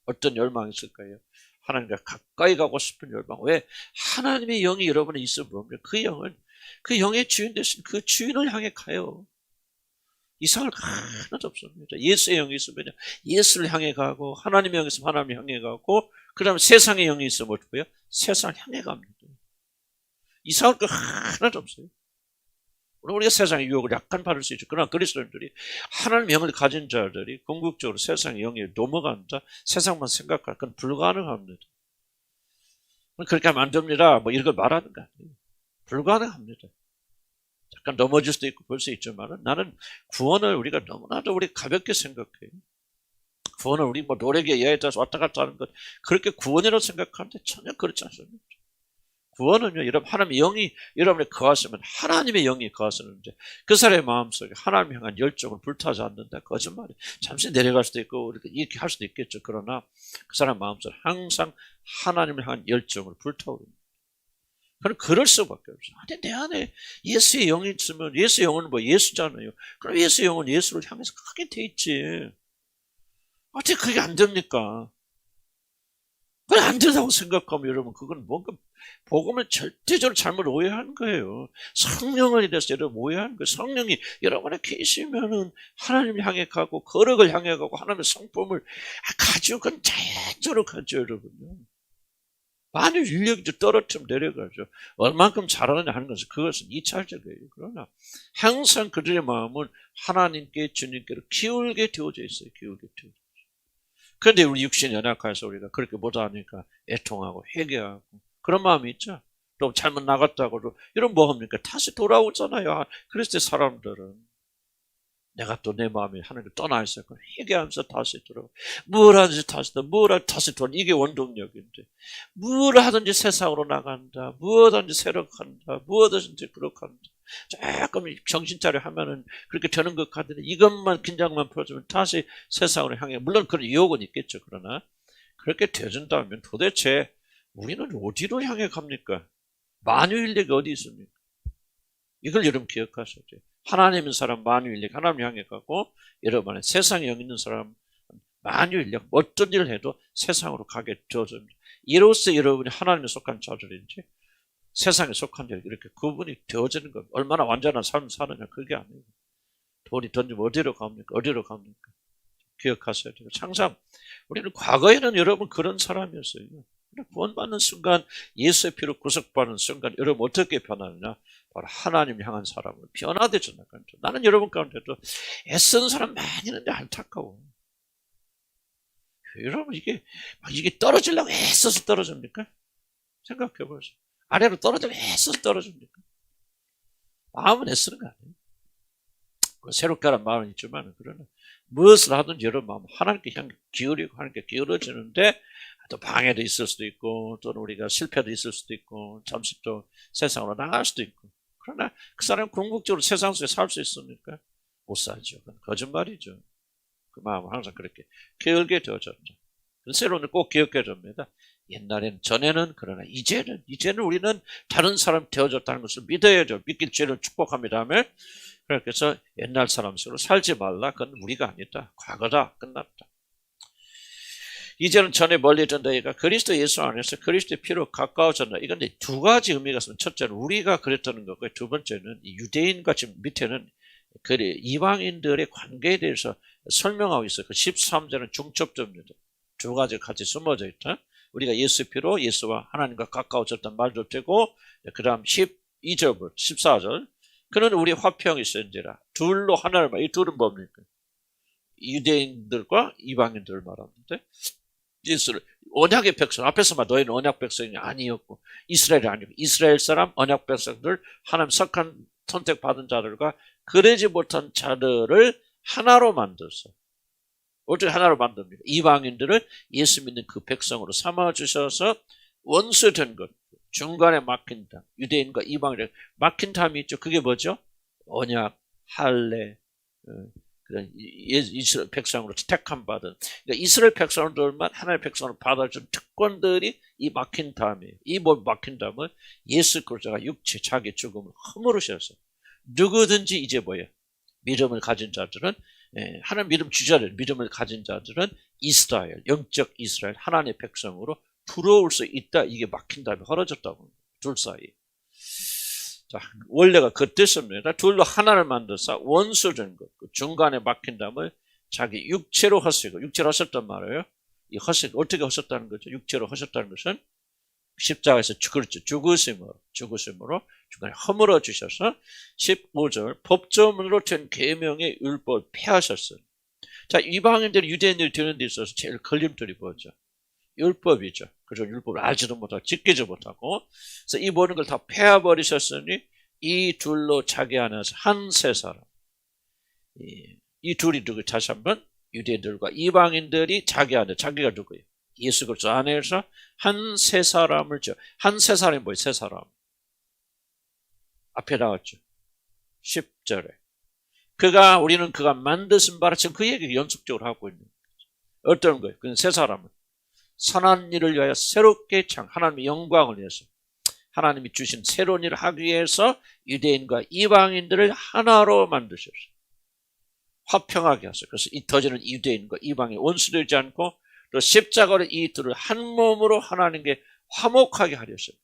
어떤 열망이 있을까요? 하나님과 가까이 가고 싶은 열망. 왜? 하나님의 영이 여러분에 있으면 그 영의 주인 대신 그 주인을 향해 가요. 이상할 거 하나도 없습니다. 예수의 영이 있으면 예수를 향해 가고 하나님의 영이 있으면 하나님을 향해 가고 그 다음에 세상의 영이 있으면 뭐예요? 세상을 향해 갑니다. 이상할 거 하나도 없어요. 우리가 세상의 유혹을 약간 받을 수 있죠. 그러나 그리스도인들이 하나님의 영을 가진 자들이 궁극적으로 세상의 영에 넘어간다. 세상만 생각할 건 불가능합니다. 그렇게 하면 안 됩니다. 이런 걸 말하는 거 아니에요. 불가능합니다. 약간 넘어질 수도 있고 볼 수 있지만 나는 구원을 우리가 너무나도 우리 가볍게 생각해요. 구원을 우리 노력에 의해 따라서 왔다 갔다 하는 것 그렇게 구원이라고 생각하는데 전혀 그렇지 않습니다. 구원은요, 여러분 하나님의 영이 여러분에 거하시면 하나님의 영이 거하시는데 그 사람의 마음속에 하나님 향한 열정을 불타지 않는다. 거짓말이에요. 잠시 내려갈 수도 있고 이렇게 할 수도 있겠죠. 그러나 그 사람 마음속에 항상 하나님을 향한 열정을 불타오릅니다. 그럼 그럴 수밖에 없어요. 아니, 내 안에 예수의 영이 있으면 예수의 영은 예수잖아요. 그럼 예수의 영은 예수를 향해서 가게 돼 있지. 어떻게 그게 안 됩니까? 그건 안 된다고 생각하면 여러분 그건 뭔가 복음을 절대적으로 잘못 오해하는 거예요. 성령을 이래서 여러분 오해하는 거예요. 성령이 여러분에 계시면은 하나님을 향해 가고 거룩을 향해 가고 하나님의 성품을 가지고 그건 자연적으로 가죠, 여러분요. 많이 인력이 떨어뜨리면 내려가죠. 얼만큼 잘하느냐 하는 것은 그것은 2차적이에요. 그러나 항상 그들의 마음은 하나님께 주님께로 기울게 되어져 있어요. 기울게 되어져 있어요. 그런데 우리 육신이 연약해서 우리가 그렇게 못하니까 애통하고 회개하고 그런 마음이 있죠. 또 잘못 나갔다고도 이런 뭐 합니까? 다시 돌아오잖아요. 그랬을 때 사람들은 내가 또 내 마음이 하나님을 떠나 있었고 회개하면서 다시 돌아오고 뭘 하든지 다시 돌아 이게 원동력인데 뭘 하든지 세상으로 나간다. 무엇든지 세력한다. 무엇든지 그렇한다. 조금 정신 차려 하면은 그렇게 되는 것 같은데 이것만 긴장만 풀어주면 다시 세상으로 향해 물론 그런 유혹은 있겠죠. 그러나 그렇게 되준다면 도대체 우리는 어디로 향해 갑니까? 만유인력이 어디 있습니까? 이걸 여러분 기억하셔야 돼요. 하나님 있는 사람 만유인력 하나님 향해 가고 여러분의 세상에 영 있는 사람 만유인력 어떤 일을 해도 세상으로 가게 되어집니다. 이로써 여러분이 하나님에 속한 자들인지 세상에 속한 자들 이렇게 구분이 되어지는 겁니다. 얼마나 완전한 삶을 사느냐 그게 아니에요. 돈이 던지면 어디로 갑니까? 기억하셔야 돼요. 항상 우리는 과거에는 여러분 그런 사람이었어요. 구원받는 순간 예수의 피로 구속받는 순간 여러분 어떻게 변하느냐? 바로 하나님 향한 사람을 변화되죠. 나는 여러분 가운데도 애쓰는 사람 많이 있는데 안타까워. 여러분 이게 떨어지려고 애써서 떨어집니까? 생각해 보세요. 아래로 떨어지려고 애써서 떨어집니까? 마음은 애쓰는 거 아니에요. 새롭게 하는 마음은 있지만 그러나 무엇을 하든지 여러분 마음 하나님께 향해 기울이고 하나님께 기울어지는데 또 방해도 있을 수도 있고 또는 우리가 실패도 있을 수도 있고 잠시 또 세상으로 나갈 수도 있고 그러나 그 사람은 궁극적으로 세상 속에 살 수 있습니까? 못 살죠. 그건 거짓말이죠. 그 마음은 항상 그렇게 기울게 되어졌죠. 새로운 꼭 기억해 줍니다. 옛날에는 전에는 그러나 이제는 우리는 다른 사람 되어졌다는 것을 믿어야죠. 믿길 죄를 축복합니다. 그래서 옛날 사람식으로 살지 말라. 그건 우리가 아니다. 과거다. 끝났다. 이제는 전에 멀리 있던 너희가 그리스도 예수 안에서 그리스도의 피로 가까워졌다. 이건 두 가지 의미가 있습니다. 첫째는 우리가 그랬다는 거고요. 두 번째는 유대인과 지금 밑에는 이방인들의 관계에 대해서 설명하고 있어요. 그 13절은 중첩점입니다. 두 가지가 같이 숨어져 있다. 우리가 예수 피로 예수와 하나님과 가까워졌다는 말도 되고 그 다음 12절부터 14절 그는 우리 화평이 있은지라 둘로 하나를 이 둘은 뭡니까? 유대인들과 이방인들을 말하는데 예수를 언약의 백성 앞에서만 너희는 언약 백성이 아니었고 이스라엘이 아니고 이스라엘 사람 언약 백성들 하나님 선택한 선택받은 자들과 그러지 못한 자들을 하나로 만들어서 어떻게 하나로 만듭니까? 이방인들을 예수 믿는 그 백성으로 삼아주셔서 원수된 것 중간에 막힌 담 유대인과 이방인의 막힌 담이 있죠. 그게 뭐죠? 언약, 할례 그런 이스라엘 백성으로 택함 받은 그러니까 이스라엘 백성들만 하나님의 백성으로 받아준 특권들이 이 막힌 담이에요. 이 막힌 담은 예수 그리스도가 육체 자기 죽음을 허물으셔서 누구든지 이제 뭐예요? 믿음을 가진 자들은 하나님 믿음 주자들 믿음을 가진 자들은 이스라엘 영적 이스라엘 하나님의 백성으로 들어올 수 있다. 이게 막힌 담이 헐어졌다고 둘 사이. 자, 원래가 그 뜻입니다. 둘로 하나를 만들어서 원수된 것, 그 중간에 막힌 담을 자기 육체로 하시고 육체로 하셨단 말이에요. 이 어떻게 하셨다는 거죠? 육체로 하셨다는 것은 십자가에서 죽으심으로 중간에 허물어 주셔서 15절 법조문으로 된 계명의 율법을 폐하셨어요. 자, 이방인들이 유대인들이 되는 데 있어서 제일 걸림돌이 뭐죠? 율법이죠. 그래서 율법을 알지도 못하고 지키지 못하고 그래서 이 모든 걸 다 폐해버리셨으니 이 둘로 자기 안에서 한 세 사람 이 둘이 누구 다시 한번 유대인들과 이방인들이 자기 안에 자기가 누구예요? 예수 그리스도 안에서 한 세 사람을 한 세 사람이 뭐예요? 세 사람 앞에 나왔죠. 10절에 우리는 그가 만드신 바라 지금 그 얘기 연속적으로 하고 있는 거죠. 어떤 거예요? 그는 세 사람은 선한 일을 위하여 새롭게 하나님의 영광을 위해서 하나님이 주신 새로운 일을 하기 위해서 유대인과 이방인들을 하나로 만드셨어요. 화평하게 하셨어요. 그래서 이 더지는 유대인과 이방인 원수되지 않고 또 십자가로 이 둘을 한 몸으로 하나님께 화목하게 하셨어요.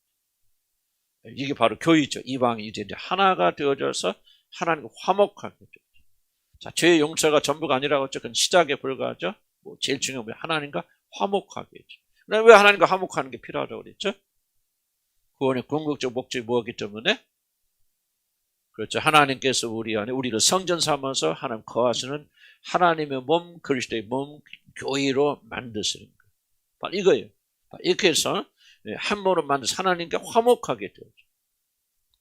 이게 바로 교회죠. 이방인 유대인이 하나가 되어져서 하나님과 화목하게 되죠. 자, 죄의 용서가 전부가 아니라고 했죠. 그건 시작에 불과하죠. 제일 중요한 건 하나님과 화목하게 했죠. 그럼 왜 하나님과 화목하는 게 필요하다고 그랬죠? 구원의 궁극적 목적이 뭐기 때문에? 그렇죠. 하나님께서 우리 안에 우리를 성전 삼아서 하나님 거하시는 하나님의 몸, 그리스도의 몸, 교회로 만드시는 거예요. 바로 이거예요. 이렇게 해서 한 몸으로 만들어서 하나님께 화목하게 되죠.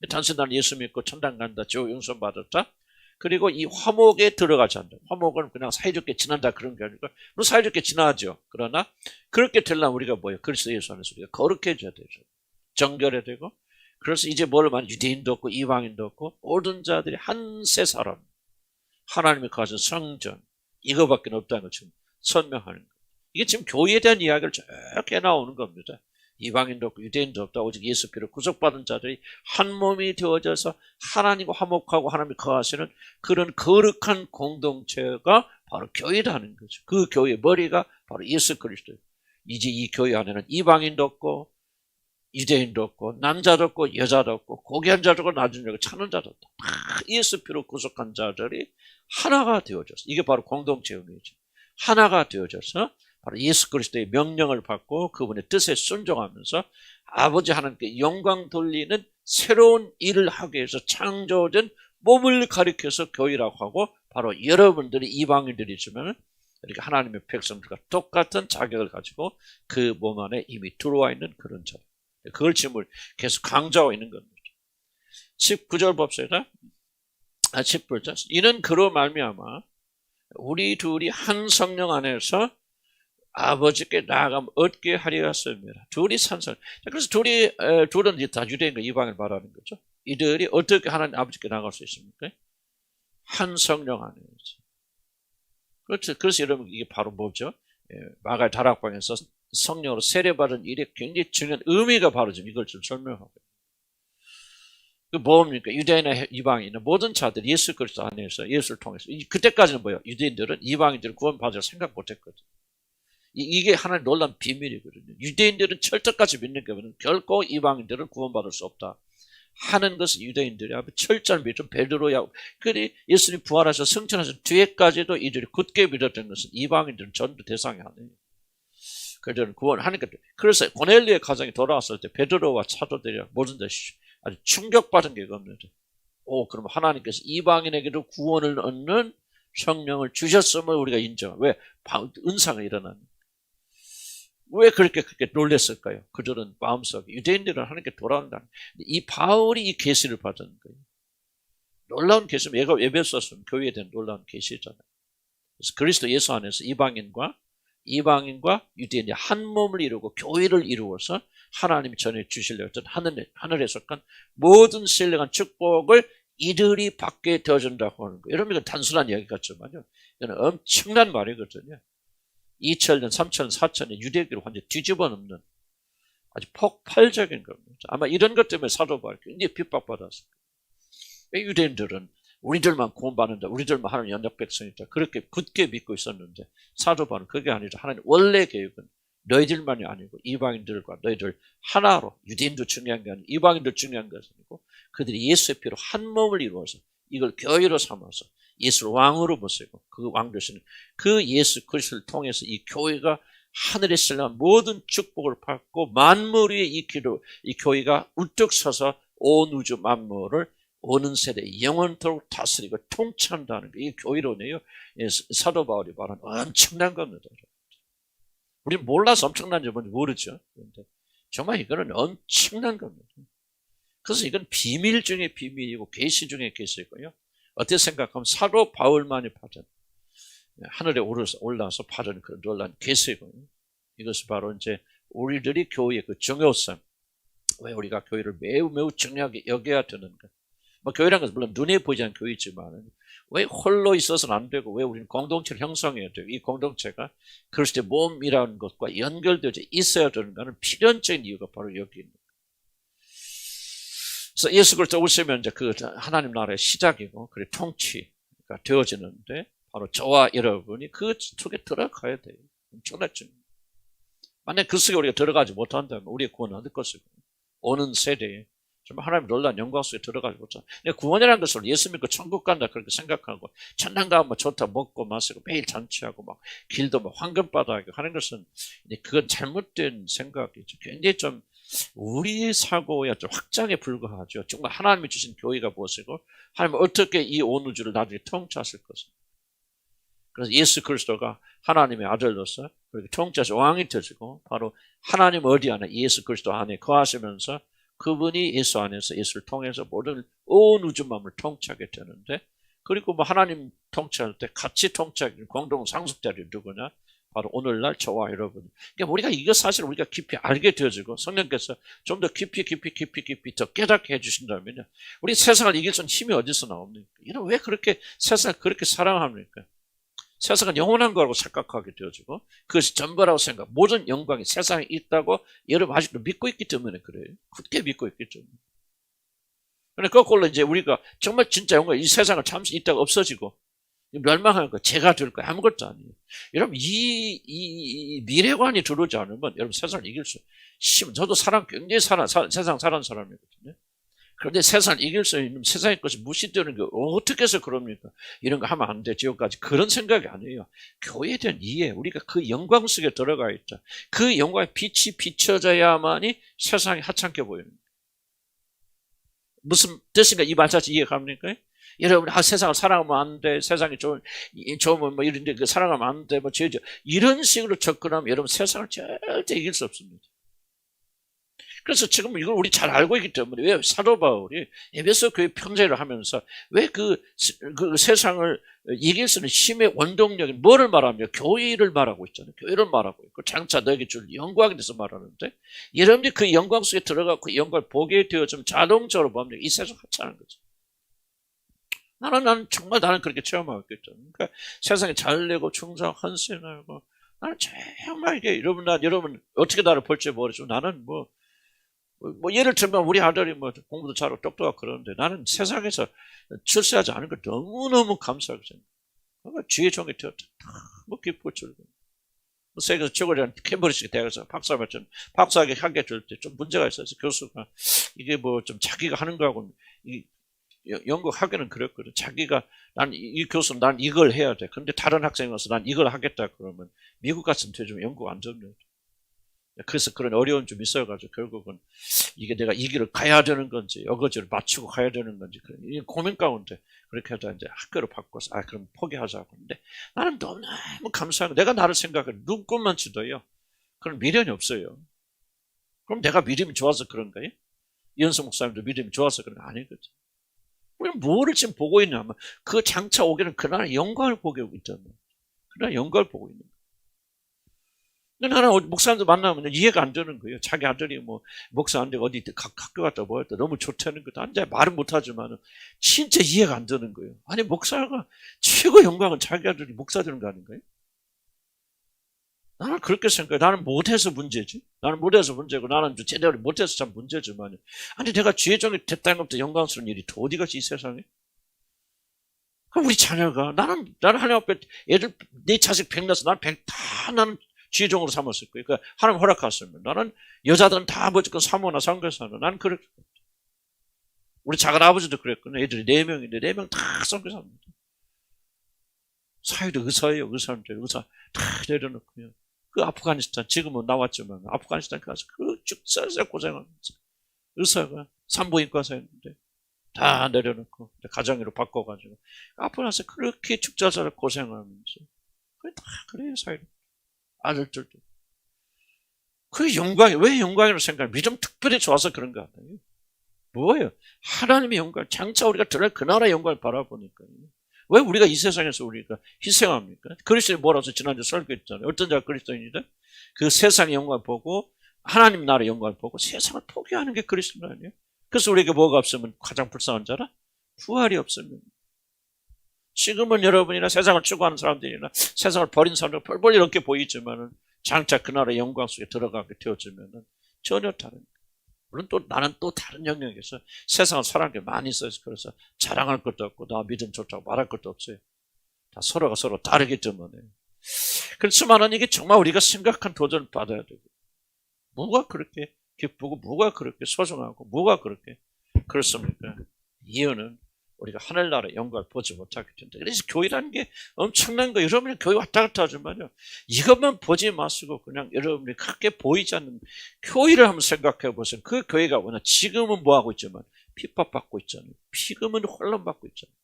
단순히 나는 예수 믿고 천당 간다, 저 용서 받았다. 그리고 이 화목에 들어가지 않는다. 화목은 그냥 사이좋게 지난다 그런 게 아니고 물론 사이좋게 지나죠. 그러나 그렇게 되려면 우리가 뭐예요? 그리스도 예수 안에서 우리가 거룩해져야 되죠. 정결해야 되고 그래서 이제 뭘 말하면 유대인도 없고 이방인도 없고 모든 자들이 한 세 사람 하나님이 가진 성전 이거밖에 없다는 걸 지금 설명하는 거예요. 이게 지금 교회에 대한 이야기를 쭉 해나오는 겁니다. 이방인도 없고 유대인도 없다. 오직 예수 피로 구속받은 자들이 한 몸이 되어져서 하나님과 화목하고 하나님이 거하시는 그런 거룩한 공동체가 바로 교회라는 거죠. 그 교회의 머리가 바로 예수 그리스도예요. 이제 이 교회 안에는 이방인도 없고 유대인도 없고 남자도 없고 여자도 없고 고귀한 자도 없고 낮은 자도 없고 차는 자도 없다. 예수 피로 구속한 자들이 하나가 되어져서 이게 바로 공동체 의미죠. 하나가 되어져서 바로 예수 그리스도의 명령을 받고 그분의 뜻에 순종하면서 아버지 하나님께 영광 돌리는 새로운 일을 하기 위해서 창조된 몸을 가리켜서 교회라고 하고 바로 여러분들이 이방인들이지만 이렇게 하나님의 백성들과 똑같은 자격을 가지고 그 몸 안에 이미 들어와 있는 그런 자들. 그걸 지금 계속 강조하고 있는 겁니다. 19절 봅시다. 10절. 이는 그로 말미암아 우리 둘이 한 성령 안에서 아버지께 나아가면 얻게 하리라 씁니다. 둘이 산성. 그래서 둘은 다 유대인과 이방을 말하는 거죠. 이들이 어떻게 하나님 아버지께 나아갈 수 있습니까? 한 성령 안에서. 그렇죠. 그래서 여러분 이게 바로 뭐죠? 마가의 다락방에서 성령으로 세례받은 일에 굉장히 중요한 의미가 바로 지금 이걸 좀 설명하고 있어요. 그 뭡니까? 유대인이나 이방인이나 모든 자들 예수 그리스도 안에서 예수를 통해서 그때까지는 뭐예요? 유대인들은 이방인들을 구원받을 생각 못했거든요. 이게 하나의 놀라운 비밀이거든요. 유대인들은 철저까지 믿는 거면 결코 이방인들은 구원받을 수 없다 하는 것은 유대인들이 아주 철저한 믿음, 베드로야. 그리 예수님 부활하셔 승천하신 뒤에까지도 이들이 굳게 믿었던 것은 이방인들은 전부 대상이 아니에요. 그들은 구원하니까. 그래서 고넬리의 가정에 돌아왔을 때 베드로와 사도들이 모든 것이 아주 충격받은 게 없는데, 그럼 하나님께서 이방인에게도 구원을 얻는 성령을 주셨음을 우리가 인정. 왜? 은사가 일어나는. 왜 그렇게 놀랐을까요? 그들은 마음속에 유대인들은 하나님께 돌아온다. 이 바울이 이 계시를 받은 거예요. 놀라운 계시, 에베소서는 교회에 대한 놀라운 계시잖아요. 그래서 그리스도 예수 안에서 이방인과 유대인이 한 몸을 이루고 교회를 이루어서 하나님이 전해 주시려 했던 하늘에 속한 모든 신령한 축복을 이들이 받게 되어준다고 하는 거예요. 여러분 이건 단순한 이야기 같지만요. 이건 엄청난 말이거든요. 2000년, 3000년, 4000년 유대교를 완전히 뒤집어 놓는 아주 폭발적인 겁니다. 아마 이런 것 때문에 사도 바울이 굉장히 핍박받았을 거예요. 유대인들은 우리들만 구원받는다, 우리들만 하나님 연약 백성이다, 그렇게 굳게 믿고 있었는데 사도 바울은 그게 아니라 하나님 원래 계획은 너희들만이 아니고 이방인들과 너희들 하나로, 유대인도 중요한 게 아니고 이방인도 중요한 것이 아니고 그들이 예수의 피로 한 몸을 이루어서 이걸 교회로 삼아서 예수를 왕으로 모시고 그 왕 되시는 그 예수 그리스도를 통해서 이 교회가 하늘에 신령한 모든 축복을 받고 만물 위에 이 교회가 우뚝 서서 온 우주 만물을 오는 세대 영원토록 다스리고 통치한다는 게 이 교회론이에요. 사도 바울이 말한 엄청난 겁니다. 우리는 몰라서 엄청난지 뭔지 모르죠. 그런데 정말 이거는 엄청난 겁니다. 그래서 이건 비밀 중에 비밀이고 계시 중에 계시고요. 어떻게 생각하면 사도 바울만이 받은 하늘에 올라서 받은 그런 놀라운 계시고요. 이것이 바로 이제 우리들이 교회의 그 중요성, 왜 우리가 교회를 매우 중요하게 여겨야 되는가. 뭐 교회라는 것은 물론 눈에 보이지 않는 교회지만 왜 홀로 있어서는 안 되고 왜 우리는 공동체를 형성해야 되고 이 공동체가 그리스도의 몸이라는 것과 연결되어 있어야 되는가는 필연적인 이유가 바로 여기 있는 거예요. 그래서 예수 그리스도 오시면 이제 그 하나님 나라의 시작이고 그리고 통치가 되어지는데 바로 저와 여러분이 그 속에 들어가야 돼요. 엄청나죠. 만약 그 속에 우리가 들어가지 못한다면 우리의 구원은 안 될 것이고 오는 세대에 정말 하나님 놀라운 영광 속에 들어가지 못하죠. 구원이라는 것을 예수 믿고 천국 간다 그렇게 생각하고 천당 가면 좋다 먹고 마시고 매일 잔치하고 막 길도 막 황금바닥에 하는 것은 그건 잘못된 생각이죠. 굉장히 좀 우리 사고의 좀 확장에 불과하죠. 정말 하나님이 주신 교회가 무엇이고 하나님은 어떻게 이 온 우주를 나중에 통치하실 것입니다. 그래서 예수 그리스도가 하나님의 아들로서 그렇게 통치하셔 왕이 되시고 바로 하나님 어디 안에 예수 그리스도 안에 거하시면서 그분이 예수 안에서 예수를 통해서 모든 온 우주 만물을 통치하게 되는데 그리고 뭐 하나님 통치할 때 같이 통치하는 공동 상속자들이 누구냐? 바로 오늘날 저와 여러분. 그러니까 우리가 이거 사실 우리가 깊이 알게 되어지고 성령께서 좀 더 깊이 더 깨닫게 해주신다면요. 우리 세상을 이길 수 있는 힘이 어디서 나옵니까? 이런 왜 그렇게 세상을 그렇게 사랑합니까? 세상은 영원한 거라고 생각하게 되어지고 그것이 전부라고 생각. 모든 영광이 세상에 있다고 여러분 아직도 믿고 있기 때문에 그래요. 굳게 믿고 있기 때문에. 그런데 거꾸로 이제 우리가 정말 진짜 영광, 이 세상을 잠시 있다가 없어지고 멸망하는 거, 죄가 될 거 아무것도 아니에요. 여러분 이 미래관이 들어오지 않으면 여러분 세상을 이길 수 있어요. 저도 굉장히 세상 사는 사람이거든요. 그런데 세상을 이길 수 있는 세상의 것이 무시되는 게 어떻게 해서 그럽니까? 이런 거 하면 안 돼, 지옥까지. 그런 생각이 아니에요. 교회에 대한 이해, 우리가 그 영광 속에 들어가 있죠. 그 영광의 빛이 비춰져야만이 세상이 하찮게 보이는 거예요. 무슨 뜻인가 이 말 자체 이해갑니까? 여러분, 세상을 사랑하면 안 돼. 세상이 좋으면 뭐 이런데 그 사랑하면 안 돼. 뭐 이런 식으로 접근하면 여러분 세상을 절대 이길 수 없습니다. 그래서 지금 이걸 우리 잘 알고 있기 때문에 왜 사도 바울이 에베소 교회 편지를 하면서 왜 그 세상을 이길 수 있는 힘의 원동력인 뭐를 말하며 교회를 말하고 있잖아요. 교회를 말하고 있고 장차 너에게 줄 영광에 대해서 말하는데 여러분들이 그 영광 속에 들어가고 그 영광을 보게 되어지면 자동적으로 보면 이 세상 하찮은 거죠. 나는 정말 그렇게 체험하고 있겠죠. 그러니까 세상에 잘 내고 충성 헌신하고 나는 정말 이게 여러분 어떻게 나를 볼지 모르지만 나는 뭐 예를 들면 우리 아들이 뭐 공부도 잘하고 똑똑하고 그러는데 나는 세상에서 출세하지 않은 걸 너무너무 감사하게 생각해요. 그러니까 주의 종이 되었다. 너무 기쁘고 즐거워. 세계에서 최고라는 캠브리지 대학에서 박사학위 학위 줄 때 좀 문제가 있어서 교수가 이게 뭐 좀 자기가 하는 거하고 영국 학교는 그랬거든. 자기가 이 교수는 난 이걸 해야 돼. 근데 다른 학생이 와서 난 이걸 하겠다 그러면 미국 같은 데 좀 영국 안 좋네. 그래서 그런 어려움이 좀 있어가지고 결국은 이게 내가 이 길을 가야 되는 건지 여거지를 맞추고 가야 되는 건지 그런 고민 가운데 그렇게 하다 이제 학교를 바꿔서 그럼 포기하자고 하는데 나는 너무 감사한 거 내가 나를 생각해 눈꽃만 치도요. 그런 미련이 없어요. 그럼 내가 믿음이 좋아서 그런가요? 이현수 목사님도 믿음이 좋아서 그런 거 아니거든. 우리는 뭐를 지금 보고 있냐면 그 장차 오기는 그날 영광을 보고 있잖아요. 그날 영광을 보고 있는 거예요. 나는 목사님들 만나면 이해가 안 되는 거예요. 자기 아들이 뭐 목사 안 되고 어디 학교 갔다 뭐 했다 너무 좋다는 것도 앉아 말은 못하지만 진짜 이해가 안 되는 거예요. 아니 목사가 최고 영광은 자기 아들이 목사 되는 거 아닌가요? 나는 그렇게 생각해. 나는 못해서 문제지. 나는 못해서 문제고 나는 제대로 못해서 참 문제지만 아니 내가 주의 종이 됐다는 것도 영광스러운 일이 더 어디가지 이 세상에? 그럼 우리 자녀가 나는 하나님 앞에 애들 내 자식 100 낳아서 나는 주의 종으로 삼았을 거예요. 그러니까 하나님 허락하시면 나는 여자들은 다 무조건 사모나 선교사는 나는 그랬. 우리 작은 아버지도 그랬거든요. 애들이 4명인데 4명 다 선교사입니다. 사회도 의사예요. 의사 다 내려놓고요. 그 아프가니스탄 지금은 나왔지만 아프가니스탄 가서 그 죽살살 고생하면서 의사가 산부인과사였는데 다 내려놓고 가정의로 바꿔가지고 아프고 나서 그렇게 죽살살 고생하면서 그게 다 그래요. 사회도. 아들들도. 그 영광이, 왜 영광이라고 생각해요? 믿음 특별히 좋아서 그런 거 아니에요? 뭐예요? 하나님의 영광, 장차 우리가 들어갈 그 나라의 영광을 바라보니까요. 왜 우리가 이 세상에서 우리가 희생합니까? 그리스도인이 뭐라서 지난주에 설교했잖아요. 어떤 자가 그리스도인이다? 그 세상의 영광을 보고, 하나님 나라의 영광을 보고 세상을 포기하는 게 그리스도인 아니에요? 그래서 우리에게 뭐가 없으면 가장 불쌍한 자라? 부활이 없으면. 지금은 여러분이나 세상을 추구하는 사람들이나 세상을 버린 사람들 펄펄 이렇게 보이지만은 장차 그 나라의 영광 속에 들어가게 되어지면은 전혀 다른. 물론 또 나는 또 다른 영역에서 세상을 사랑하는 게 많이 있어요. 그래서 자랑할 것도 없고 나 믿음 좋다고 말할 것도 없어요. 다 서로가 서로 다르기 때문에. 그렇지만은 이게 정말 우리가 심각한 도전을 받아야 되고 뭐가 그렇게 기쁘고 뭐가 그렇게 소중하고 뭐가 그렇게 그렇습니까? 이유는 우리가 하늘나라의 영광을 보지 못하기 때문에. 그래서 교회라는 게 엄청난 거예요. 여러분이 교회 왔다 갔다 하지만요. 이것만 보지 마시고 그냥 여러분이 크게 보이지 않는 교회를 한번 생각해 보세요. 그 교회가 워낙 지금은 뭐하고 있지만 핍박받고 있잖아요. 지금은 혼란받고 있잖아요.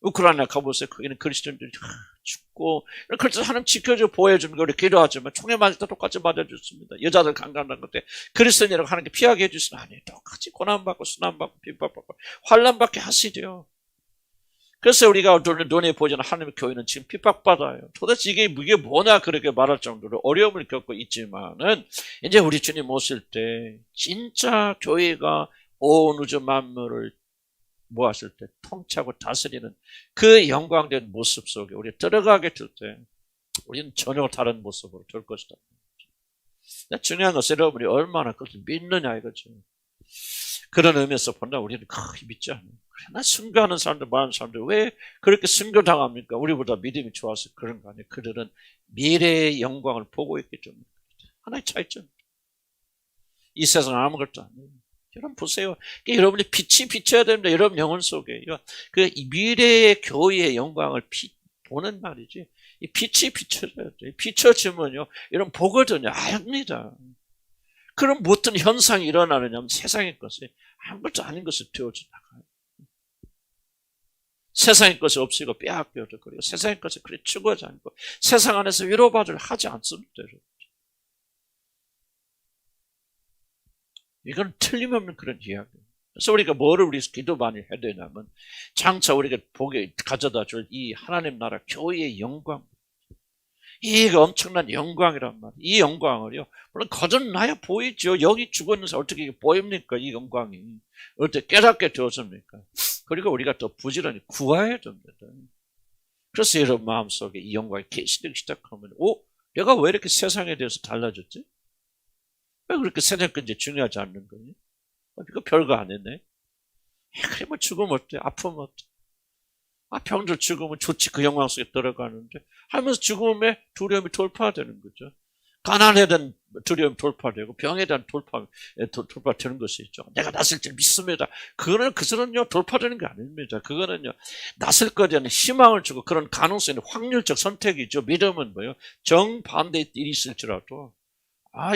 우크라이나 가보세요. 거기는 그리스도인들이 죽고 그래서 하나님 지켜줘 보여주는 거 우리 기도하지만 총에 맞을 때 똑같이 맞아줬습니다. 여자들 강간한 것때 그리스도인이라고 하는 게 피하게 해주시는 아니에요. 똑같이 고난받고 순환받고 핍박받고 환란받게 하시죠. 그래서 우리가 눈에 보이는 하나님의 교회는 지금 핍박받아요. 도대체 이게 뭐냐 그렇게 말할 정도로 어려움을 겪고 있지만은 이제 우리 주님 오실 때 진짜 교회가 온 우주 만물을 뭐 하실 때 통치하고 다스리는 그 영광된 모습 속에 우리 들어가게 될 때 우리는 전혀 다른 모습으로 될 것이다. 중요한 것은 여러분이 얼마나 그것을 믿느냐 이거죠. 그런 의미에서 본다 우리는 거의 믿지 않아요. 그러나 순교하는 사람들 많은 사람들 왜 그렇게 순교당합니까? 우리보다 믿음이 좋아서 그런 거 아니에요. 그들은 미래의 영광을 보고 있기 때문에 하나의 차이점. 이 세상은 아무것도 아니에요. 여러분 보세요. 여러분이 빛이 비쳐야 됩니다. 여러분 영혼 속에 그 미래의 교회의 영광을 보는 말이지. 이 빛이 비춰져야 돼. 비춰지면요, 여러분 보거든요. 압니다. 그럼 어떤 현상이 일어나느냐면 세상의 것이 아무것도 아닌 것을 되어져 나가요. 세상의 것이 없이고 빼앗겨도 그리고 세상의 것을 그리 추구하지 않고 세상 안에서 위로받으려 하지 않습니다. 이건 틀림없는 그런 이야기예요. 그래서 우리가 뭐를 우리 기도 많이 해야 되냐면 장차 우리가 보게 가져다 줄 이 하나님 나라 교회의 영광, 이게 엄청난 영광이란 말이에요. 이 영광을요, 물론 거듭나야 보이죠. 여기 죽었는 사람 어떻게 보입니까? 이 영광이 어떻게 깨닫게 되었습니까? 그리고 우리가 또 부지런히 구해야 됩니다. 그래서 여러분 마음속에 이 영광이 계시되기 시작하면 내가 왜 이렇게 세상에 대해서 달라졌지? 왜 그렇게 세상 건지 중요하지 않는 거니? 이거 별거 안 했네. 그래 뭐 죽으면 어때? 아프면 어때? 병들 죽으면 좋지. 그 영광 속에 들어가는데 하면서 죽음의 두려움이 돌파되는 거죠. 가난에 대한 두려움이 돌파되고 병에 대한 돌파되는 것이 있죠. 내가 낫을 줄 믿습니다. 그거는요 돌파되는 게 아닙니다. 그거는요 낫을 거에 대한 희망을 주고 그런 가능성이 확률적 선택이죠. 믿음은 뭐예요? 정반대의 일이 있을지라도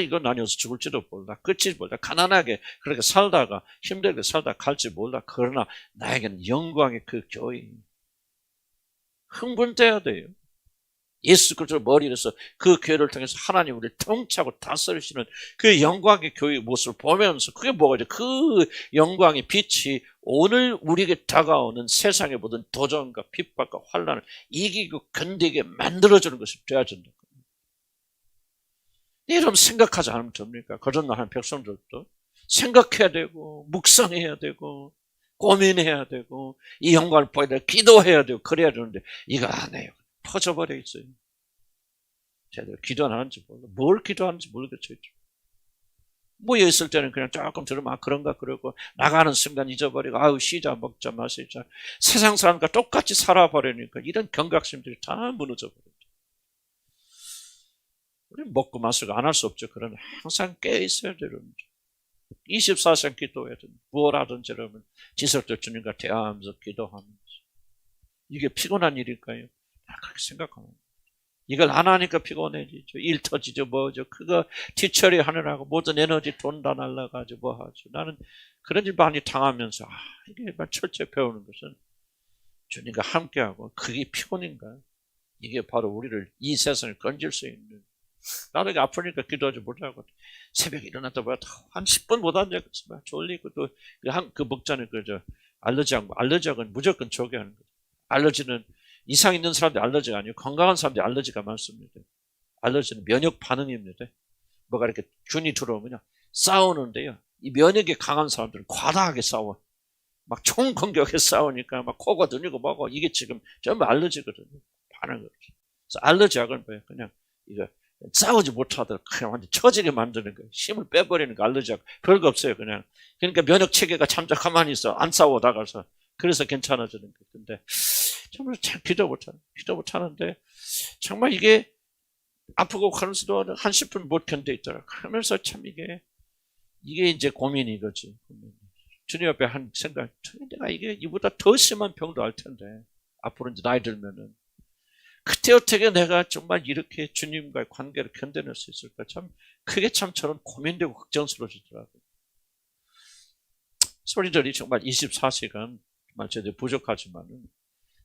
이건 아니어서 죽을지도 몰라. 끝이 몰라. 가난하게 그렇게 살다가 힘들게 살다가 갈지 몰라. 그러나 나에게는 영광의 그 교회 흥분돼야 돼요. 예수 그리스도 머리에서 그 교회를 통해서 하나님 우리를 통치하고 다스리시는 그 영광의 교회의 모습을 보면서 그게 뭐가 그 영광의 빛이 오늘 우리에게 다가오는 세상의 모든 도전과 핍박과 환난을 이기고 견디게 만들어주는 것이 되어야 된다. 이러면 생각하지 않으면 됩니까? 거듭나는 백성들도 생각해야 되고 묵상해야 되고 고민해야 되고 이 영광을 보여야 되고 기도해야 되고 그래야 되는데 이거 안 해요. 퍼져버려 있어요. 제대로 기도 안 하는지 몰라. 뭘 기도하는지 모르겠어요. 모여 있을 때는 그냥 조금 들으면 그런가 그러고 나가는 순간 잊어버리고 쉬자 먹자 마시자 세상 사람과 똑같이 살아버리니까 이런 경각심들이 다 무너져버려요. 우리 먹고 마시고 안 할 수 없죠. 그러나 항상 깨 있어야 되는 거죠. 24시간 기도해야 됩니다. 뭘 하든지 여러분 지속적으로 주님과 대화하면서 기도하면서 이게 피곤한 일일까요? 그렇게 생각합니다. 이걸 안 하니까 피곤해지죠. 일 터지죠. 뭐죠. 그거 뒤처리 하느라고 모든 에너지 돈 다 날라가지고 뭐 하죠. 나는 그런 일 많이 당하면서 이게 철저히 배우는 것은 주님과 함께하고 그게 피곤인가? 이게 바로 우리를 이 세상을 건질 수 있는 나도 아프니까 기도하지 못하고 새벽에 일어났다 보면 한 10분 못 앉아있어. 졸리고 또 그 먹자는 알러지약은 무조건 저기하는 거죠. 알러지는 이상 있는 사람들 알러지가 아니고 건강한 사람들 알러지가 많습니다. 알러지는 면역 반응입니다. 뭐가 이렇게 균이 들어오면 싸우는데요. 이 면역이 강한 사람들은 과다하게 싸워. 막 총공격에 싸우니까 막 코가 들리고 뭐고 이게 지금 전부 알러지거든요. 반응을. 그래서 알러지약은 뭐예요? 그냥 이거 싸우지 못하도록 그냥 완전 처지게 만드는 거예요. 힘을 빼버리는 거 알러지약 별거 없어요. 그냥 그러니까 면역 체계가 참 가만히 있어. 안 싸우다가서 그래서 괜찮아지는 거예요. 근데 정말 잘 기도 못하는데 정말 이게 아프고 그러면서도 한 10분 못 견뎌 있더라. 그러면서 참 이게 이제 고민이 거지. 주님 앞에 한 생각, 내가 이게 이보다 더 심한 병도 알 텐데 앞으로 이제 나이 들면은 그때 어떻게 내가 정말 이렇게 주님과의 관계를 견뎌낼 수 있을까? 참 그게 참 저는 고민되고 걱정스러워지더라고요. 소리들이 정말 24시간 정말 저희들 부족하지만은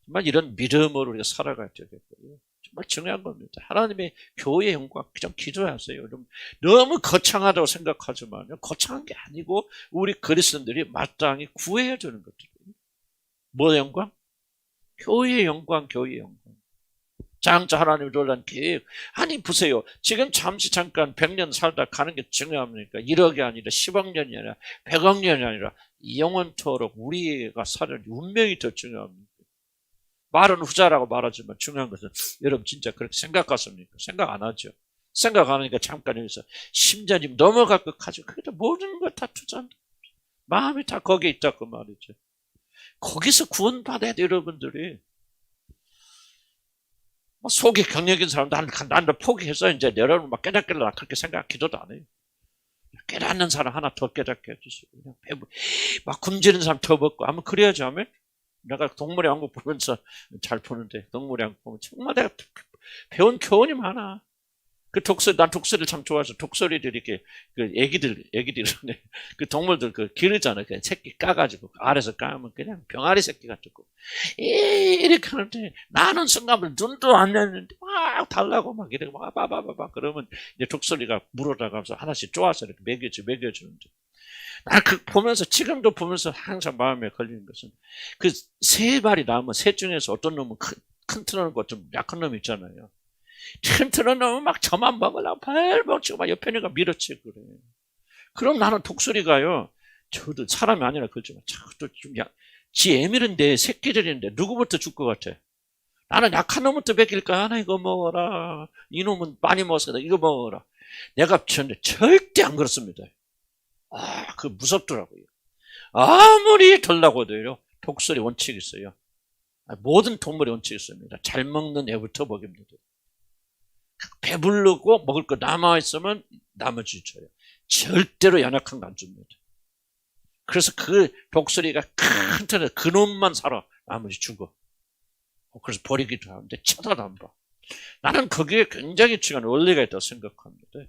정말 이런 믿음으로 우리가 살아가야 되겠고요. 정말 중요한 겁니다. 하나님의 교회의 영광 좀 기도하세요. 너무 거창하다고 생각하지만요. 거창한 게 아니고 우리 그리스도인들이 마땅히 구해야 되는 것들이에요. 뭐의 영광? 교회의 영광, 교회의 영광. 장차 하나님이 놀란 계획. 아니 보세요. 지금 잠깐 100년 살다 가는 게 중요합니까? 1억이 아니라 10억 년이 아니라 100억 년이 아니라 영원토록 우리가 사는 운명이 더 중요합니다. 말은 후자라고 말하지만 중요한 것은 여러분 진짜 그렇게 생각하십니까? 생각 안 하죠. 생각 안 하니까 잠깐 여기서 심장이 넘어갈 것 가지고 그래도 모든 걸 다 투자한다. 마음이 다 거기에 있다고 말이죠. 거기서 구원받아야 돼 여러분들이. 속이 경력인 사람도 난도 포기해서 이제 여러분 막 깨닫길래 그렇게 생각 기도도 안 해요. 깨닫는 사람 하나 더 깨닫게 해주시고 그냥 막 굶주리는 사람 더 먹고 아마 그래야지 하면 내가 동물의 왕국 보면서 잘 보는데 동물의 왕국 보면 정말 내가 배운 교훈이 많아. 그 독수리, 난 독수리를 참 좋아해서 독수리들 이렇게, 애기들, 그 동물들 기르잖아요. 그 새끼 까가지고, 알에서 까면 그냥 병아리 새끼 같고. 이렇게 하는데, 나는 순간 눈도 안 냈는데, 막 달라고 막 이렇게 막, 그러면 이제 독수리가 물어다가면서 하나씩 쪼아서 이렇게 먹여주는데. 나 보면서, 지금도 보면서 항상 마음에 걸리는 것은, 그 세 발이 나오면 셋 중에서 어떤 놈은 큰 놈과 좀 약한 놈 있잖아요. 튼튼한 놈은 막 저만 먹으려고 발벅치고 막 옆에 있는 거 밀어치고 그래. 그럼 나는 독수리가요, 저도 사람이 아니라 그러지만, 저도 좀 지 애미는데, 새끼들인데, 누구부터 줄 것 같아? 나는 약한 놈부터 먹일까? 하나 이거 먹어라. 이놈은 많이 먹었어. 이거 먹어라. 내가 절대 안 그렇습니다. 그 무섭더라고요. 아무리 덜라고 해도요, 독수리 원칙이 있어요. 모든 동물의 원칙이 있습니다. 잘 먹는 애부터 먹입니다. 배부르고 먹을 거 남아있으면 나머지 줘요. 절대로 연약한 거 안 줍니다. 그래서 그 독수리가 큰 털에 그놈만 살아. 나머지 죽어. 그래서 버리기도 하는데 쳐다도 안 봐. 나는 거기에 굉장히 중요한 원리가 있다고 생각합니다.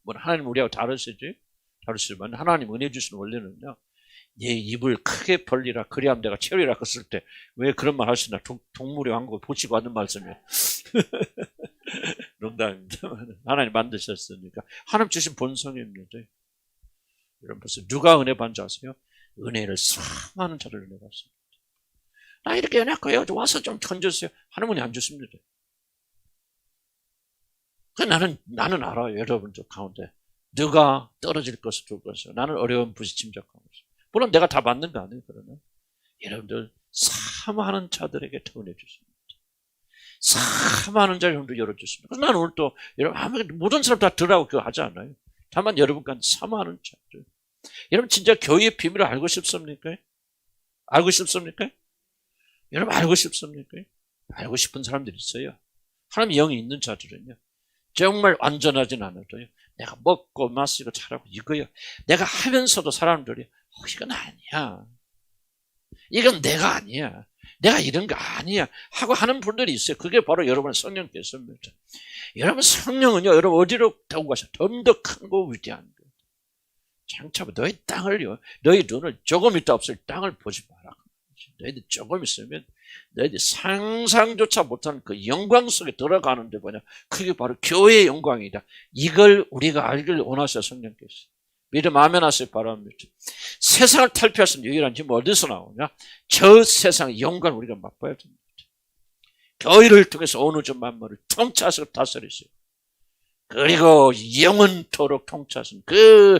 뭐 하나님 우리하고 다르시지만 하나님 은혜 주시는 원리는요, 얘 입을 크게 벌리라 그리하면 내가 채우리라 했을 때 왜 그런 말 하시나? 동물의 왕국을 보시고 하는 말씀이에요. 농담입니다. 하나님 만드셨으니까 하나님 주신 본성입니다. 여러분 벌써 누가 은혜 받는지 아세요? 은혜를 사모하는 자를 은혜 받습니다. 나 이렇게 연약해요. 와서 좀 던져주세요. 하나님은 안 주십니다. 나는 알아요. 여러분들 가운데 누가 떨어질 것을 줄 것을. 나는 어려운 부시 짐작하고 있어요. 물론 내가 다 맞는 거 아니에요. 그러나 여러분들 사모하는 자들에게 은혜 주십니다. 사모하는 자를 여러분들 열어주십니다. 그래서 나는 오늘 또 여러분 모든 사람 다 들으라고 그거 하지 않아요. 다만 여러분과 사모하는 자들. 여러분 진짜 교회의 비밀을 알고 싶습니까? 알고 싶습니까? 여러분 알고 싶습니까? 알고 싶은 사람들이 있어요. 하나님 영이 있는 자들은요, 정말 완전하진 않아도요, 내가 먹고 마시고 잘하고 이거요, 내가 하면서도 사람들이 이건 아니야, 이건 내가 아니야, 내가 이런 거 아니야 하고 하는 분들이 있어요. 그게 바로 여러분의 성령께서입니다. 여러분 성령은요, 여러분 어디로 타고 가셔? 좀 더 큰 거 위대한 거. 장차 너희 땅을요, 너희 눈을 조금 있다 없을 땅을 보지 마라. 너희들 조금 있으면 너희들 상상조차 못하는 그 영광 속에 들어가는데 뭐냐, 그게 바로 교회의 영광이다. 이걸 우리가 알기를 원하셔 성령께서. 믿음 아멘 하시기 바랍니다. 세상을 탈피할 수 있는 유일한 힘은 어디서 나오냐? 저 세상의 영광을 우리가 맛봐야 됩니다. 교회를 통해서 온 우주 만물을 통치하시고 다스리시고, 그리고 영원토록 통치하신 그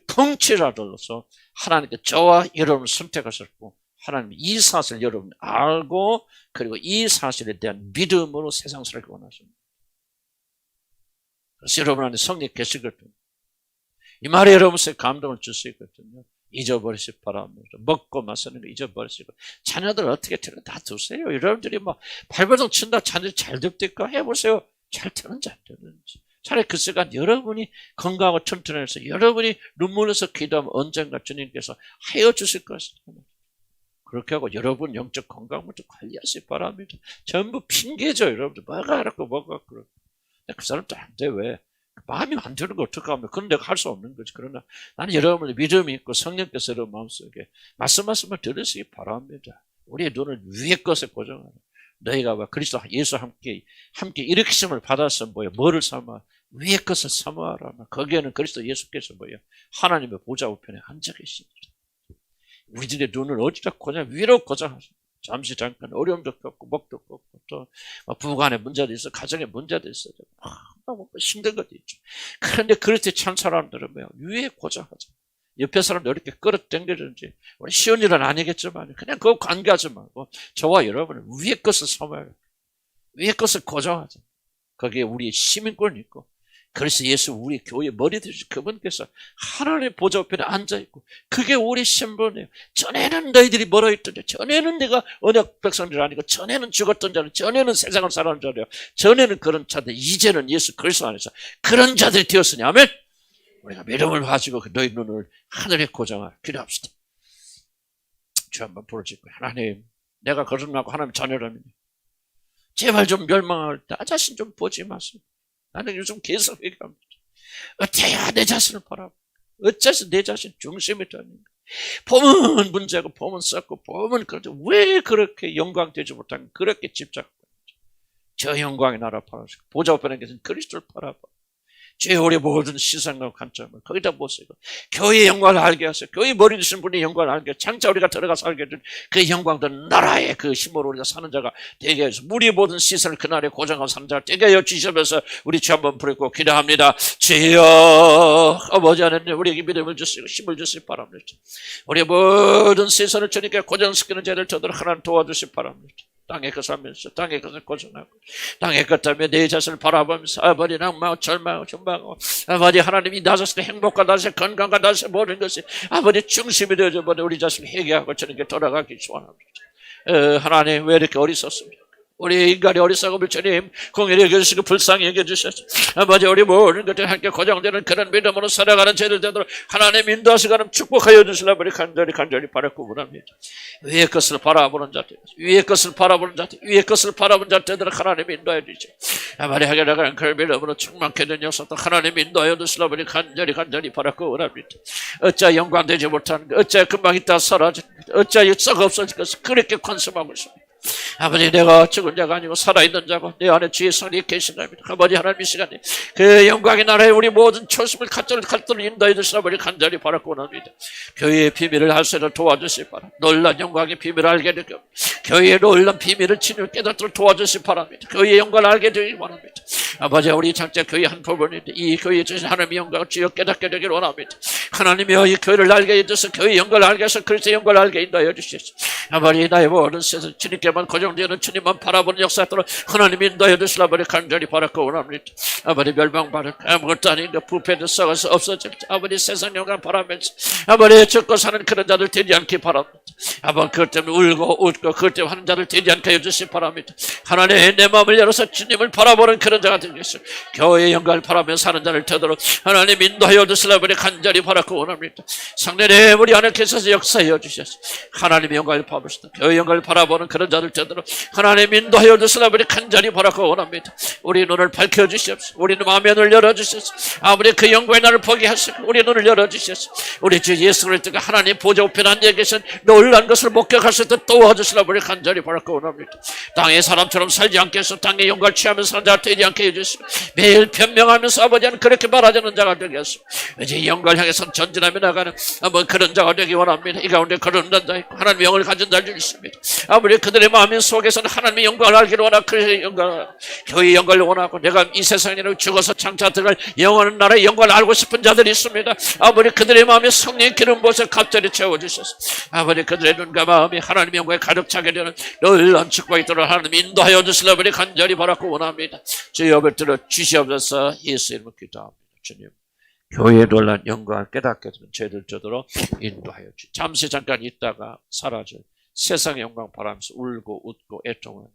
통치자들로서 하나님께 저와 여러분을 선택하셨고, 하나님 이 사실을 여러분 알고, 그리고 이 사실에 대한 믿음으로 세상 살기 원하십니다. 그래서 여러분 안에 성령 계시거든요. 이 말에 여러분에게 감동을 줄 수 있거든요. 잊어버리시기 바랍니다. 먹고 마시는 거 잊어버리시고, 자녀들 어떻게 되는 다 두세요. 여러분들이 뭐 발버둥 친다 자녀들이 잘 됩니까? 해보세요. 잘 되는지 안 되는지. 차라리 그 시간 여러분이 건강하고 튼튼해서 여러분이 눈물에서 기도하면 언젠가 주님께서 하여 주실 것입니다. 그렇게 하고 여러분 영적 건강부터 관리하시기 바랍니다. 전부 핑계죠. 여러분들 뭐가 알았고 뭐가 그렇고. 그 사람도 안 돼. 왜? 마음이 안 되는 거 어떡하면, 그건 내가 할 수 없는 거지. 그러나 나는 여러분의 믿음이 있고 성령께서 여러분 마음속에 말씀을 들으시기 바랍니다. 우리의 눈을 위의 것에 고정하라. 너희가 그리스도 예수 함께 일으키심을 받아서 뭐를 삼아? 위의 것을 사모하라. 거기에는 그리스도 예수께서 하나님의 보좌 우편에 앉아 계십니다. 우리들의 눈을 어디다 고정? 위로 고정하십니다. 잠시 잠깐 어려움도 겪고 먹도 겪고 또 부부간의 문제도 있어, 가정의 문제도 있어, 힘든 것도 있죠. 그런데 그럴 때 참 사람들은 위에 고정하자. 옆에 사람들 이렇게 끌어당겨주는지 우리 쉬운 일은 아니겠지만 그냥 그거 관계하지 말고 저와 여러분은 위의 것을 사모해요. 위의 것을 고정하자. 거기에 우리의 시민권이 있고, 그래서 예수 우리 교회 머리 되신 그분께서 하나님의 보좌 우편에 앉아있고, 그게 우리 신분이에요. 전에는 너희들이 멀어 있던 자, 전에는 내가 언약 백성들 아니고, 전에는 죽었던 자는, 전에는 세상을 살아온 자래요. 전에는 그런 자들, 이제는 예수 그리스도 안에서 그런 자들이 되었으니, 아멘. 우리가 믿음을 가지고 너희 눈을 하늘에 고정할 기도합시다. 주 한번 부르짖고, 하나님, 내가 거듭나고 하나님 자녀라면 제발 좀 멸망할 때 나 자신 좀 보지 마세요. 나는 요즘 계속 얘기합니다. 어째야 내 자신을 바라봐. 어째서 내 자신 중심이 되는가. 보면 문제고 보면 썩고 보면 그런데 왜 그렇게 영광되지 못하는 그렇게 집착하는지. 저 영광의 나라 바라시고 보좌 앞에 계신 그리스도를 바라봐. 제 우리 모든 시선과 관점을 거기다 보세요. 교회의 영광을 알게 하세요. 교회 머리 드신 분이 영광을 알게 하세요. 장차 우리가 들어가서 알게 된 그 영광도 나라의 그 힘으로 우리가 사는 자가 되게 해서 우리 모든 시선을 그날에 고정하고 사는 자가 되게 하여 주시면서 우리 주 한번 부르고 기도합니다. 주여 아버지 하나님 우리에게 믿음을 주시고 힘을 주시기 바랍니다. 우리 모든 시선을 주님께 고정시키는 자를 저들 하나님 도와주시기 바랍니다. 땅의 것을 하면서 땅의 것을 고전하고 땅의 것하며 내 자신을 바라보면서 아버지 낭망하고 절망하고 전망하고 아버지 하나님이 나 자신의 행복과 나 자신의 건강과 나 자신의 모든 것이 아버지 중심이 되어져 버려 우리 자신을 회개하고 주님께 돌아가기 소원합니다. 하나님 왜 이렇게 어리석습니까? 우리 인간의 어리석음을 주님 공의를 여겨주시고 불쌍히 여겨주셔서 아버지 우리 모든 것들 함께 고정되는 그런 믿음으로 살아가는 죄를 되도록 하나님 인도하시고 축복하여 주시려고 간절히 바라고 원합니다. 위의 것을 바라보는 자들 위의 것을 바라보는 자들 위의 것을 바라보는 자들을 하나님 인도하여 주시죠. 아버지 하게 나가는 그 믿음으로 충만케 된 녀석들 하나님 인도하여 주시려고 간절히 바라고 원합니다. 어찌 영광되지 못하는 것 어찌 금방 있다 사라진 것 어찌 썩 없어질 것을 그렇게 관심하고 있습니다. 아버지 내가 죽은 자가 아니고 살아있는 자고 내 안에 주의 성령이 계신답니다. 아버지 하나님 이 시간에 그 영광의 나라에 우리 모든 초심을 갈대로 인도해 주시라 버리 간절히 바라고 원합니다. 교회의 비밀을 알 수 있도록 도와주시기 바랍니다. 놀란 영광의 비밀을 알게 되고 교회의 놀란 비밀을 친히 깨닫도록 도와주시기 바랍니다. 교회의 영광을 알게 되기 원합니다. 아버지 우리 장자 교회 한 부분인데 이 교회에 주신 하나님의 영광을 주여 깨닫게 되기를 원합니다. 하나님이여 이 교회를 알게 해주셔서 교회의 영광을 알게 해서 그리스도의 영광을 알게 인도하여 주시옵소서. 아버지 나의 모든 세상 주님께만 고정되는 주님만 바라보는 역사도록 하나님 인도해 주시라 버리 간절히 바라고 원합니다. 아버지 멸망받을 아무것도 아닌 그 부패도 썩어서 없어질 아버지 세상 영광 바라면서 아버지 죽고 사는 그런 자들 되지 않기 바랍니다. 아버지 그것 때문에 울고 웃고 그것 때문에 하는 자들 되지 않게 해주시기 바랍니다. 하나님 내 마음을 열어서 주님을 바라보는 그런 자가 되겠습니다. 교회의 영광을 바라며 사는 자를 되도록 하나님 인도하여 주시라 버리 간절히 바라고 원합니다. 상대의 우리 안에 계셔서 역사하여 주셔서 하나님의 영광을 바라봅시다. 교회의 영광을 바라보는 그런 자들 되도록 하나님 인도하여 주시라 버리 간절히 바라고 원합니다. 우리 눈을 밝혀주시옵소서. 우리 마음의 눈을 열어주셔서 아버지 그 영광의 날을 보게 하시고 우리 눈을 열어주셔서 우리 주 예수 그리스도가 하나님 보좌 우편에 앉아 계신 놀란 것을 목격할 수 있도록 도와주시라 버리 간절히 바라고 원합니다. 땅의 사람처럼 살지 않게 해서 땅의 영광을 취하면서 사는 자가 되지 않게 해주시고 매일 변명하면서 아버지는 그렇게 말하자는 자가 되게 하시고 이제 영광을 향해서 전진하며 나가는 그런 자가 되기 원합니다. 이 가운데 그런 자 있고 하나님의 영을 가진 자들 있습니다. 아버지 그들의 마음 속에서는 하나님의 영광을 알기를 원하고 그 영광, 교회의 영광을 원하고 내가 이 세상에 죽어서 장차 들어갈 영원한 나라의 영광을 알고 싶은 자들이 있습니다. 아버지 그들의 마음에 성령의 기름 부어서 갑자기 채워주셔서 아버지 그들의 눈과 마음이 하나님의 영광에 가득 차게 되는 놀라운 축복이 있도록 하나님 인도하여 주시려고 간절히 바라고 원합니다. 주의 법을 들어 주시옵소서. 예수 이름으로 기도합니다. 주님 교회의 놀란 영광을 깨닫게 되는 죄들 저도록 인도하여 주시옵소서. 잠시 잠깐 있다가 사라질 세상의 영광 바라면서 울고 웃고 애통하는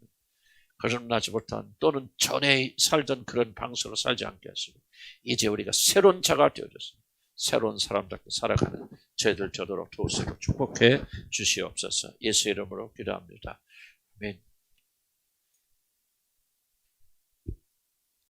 거듭나지 못한 또는 전에 살던 그런 방식으로 살지 않게 하시고 이제 우리가 새로운 자가 되어져서 새로운 사람답게 살아가는 죄들 저도록 도우시고 축복해 주시옵소서. 예수 이름으로 기도합니다. 아멘.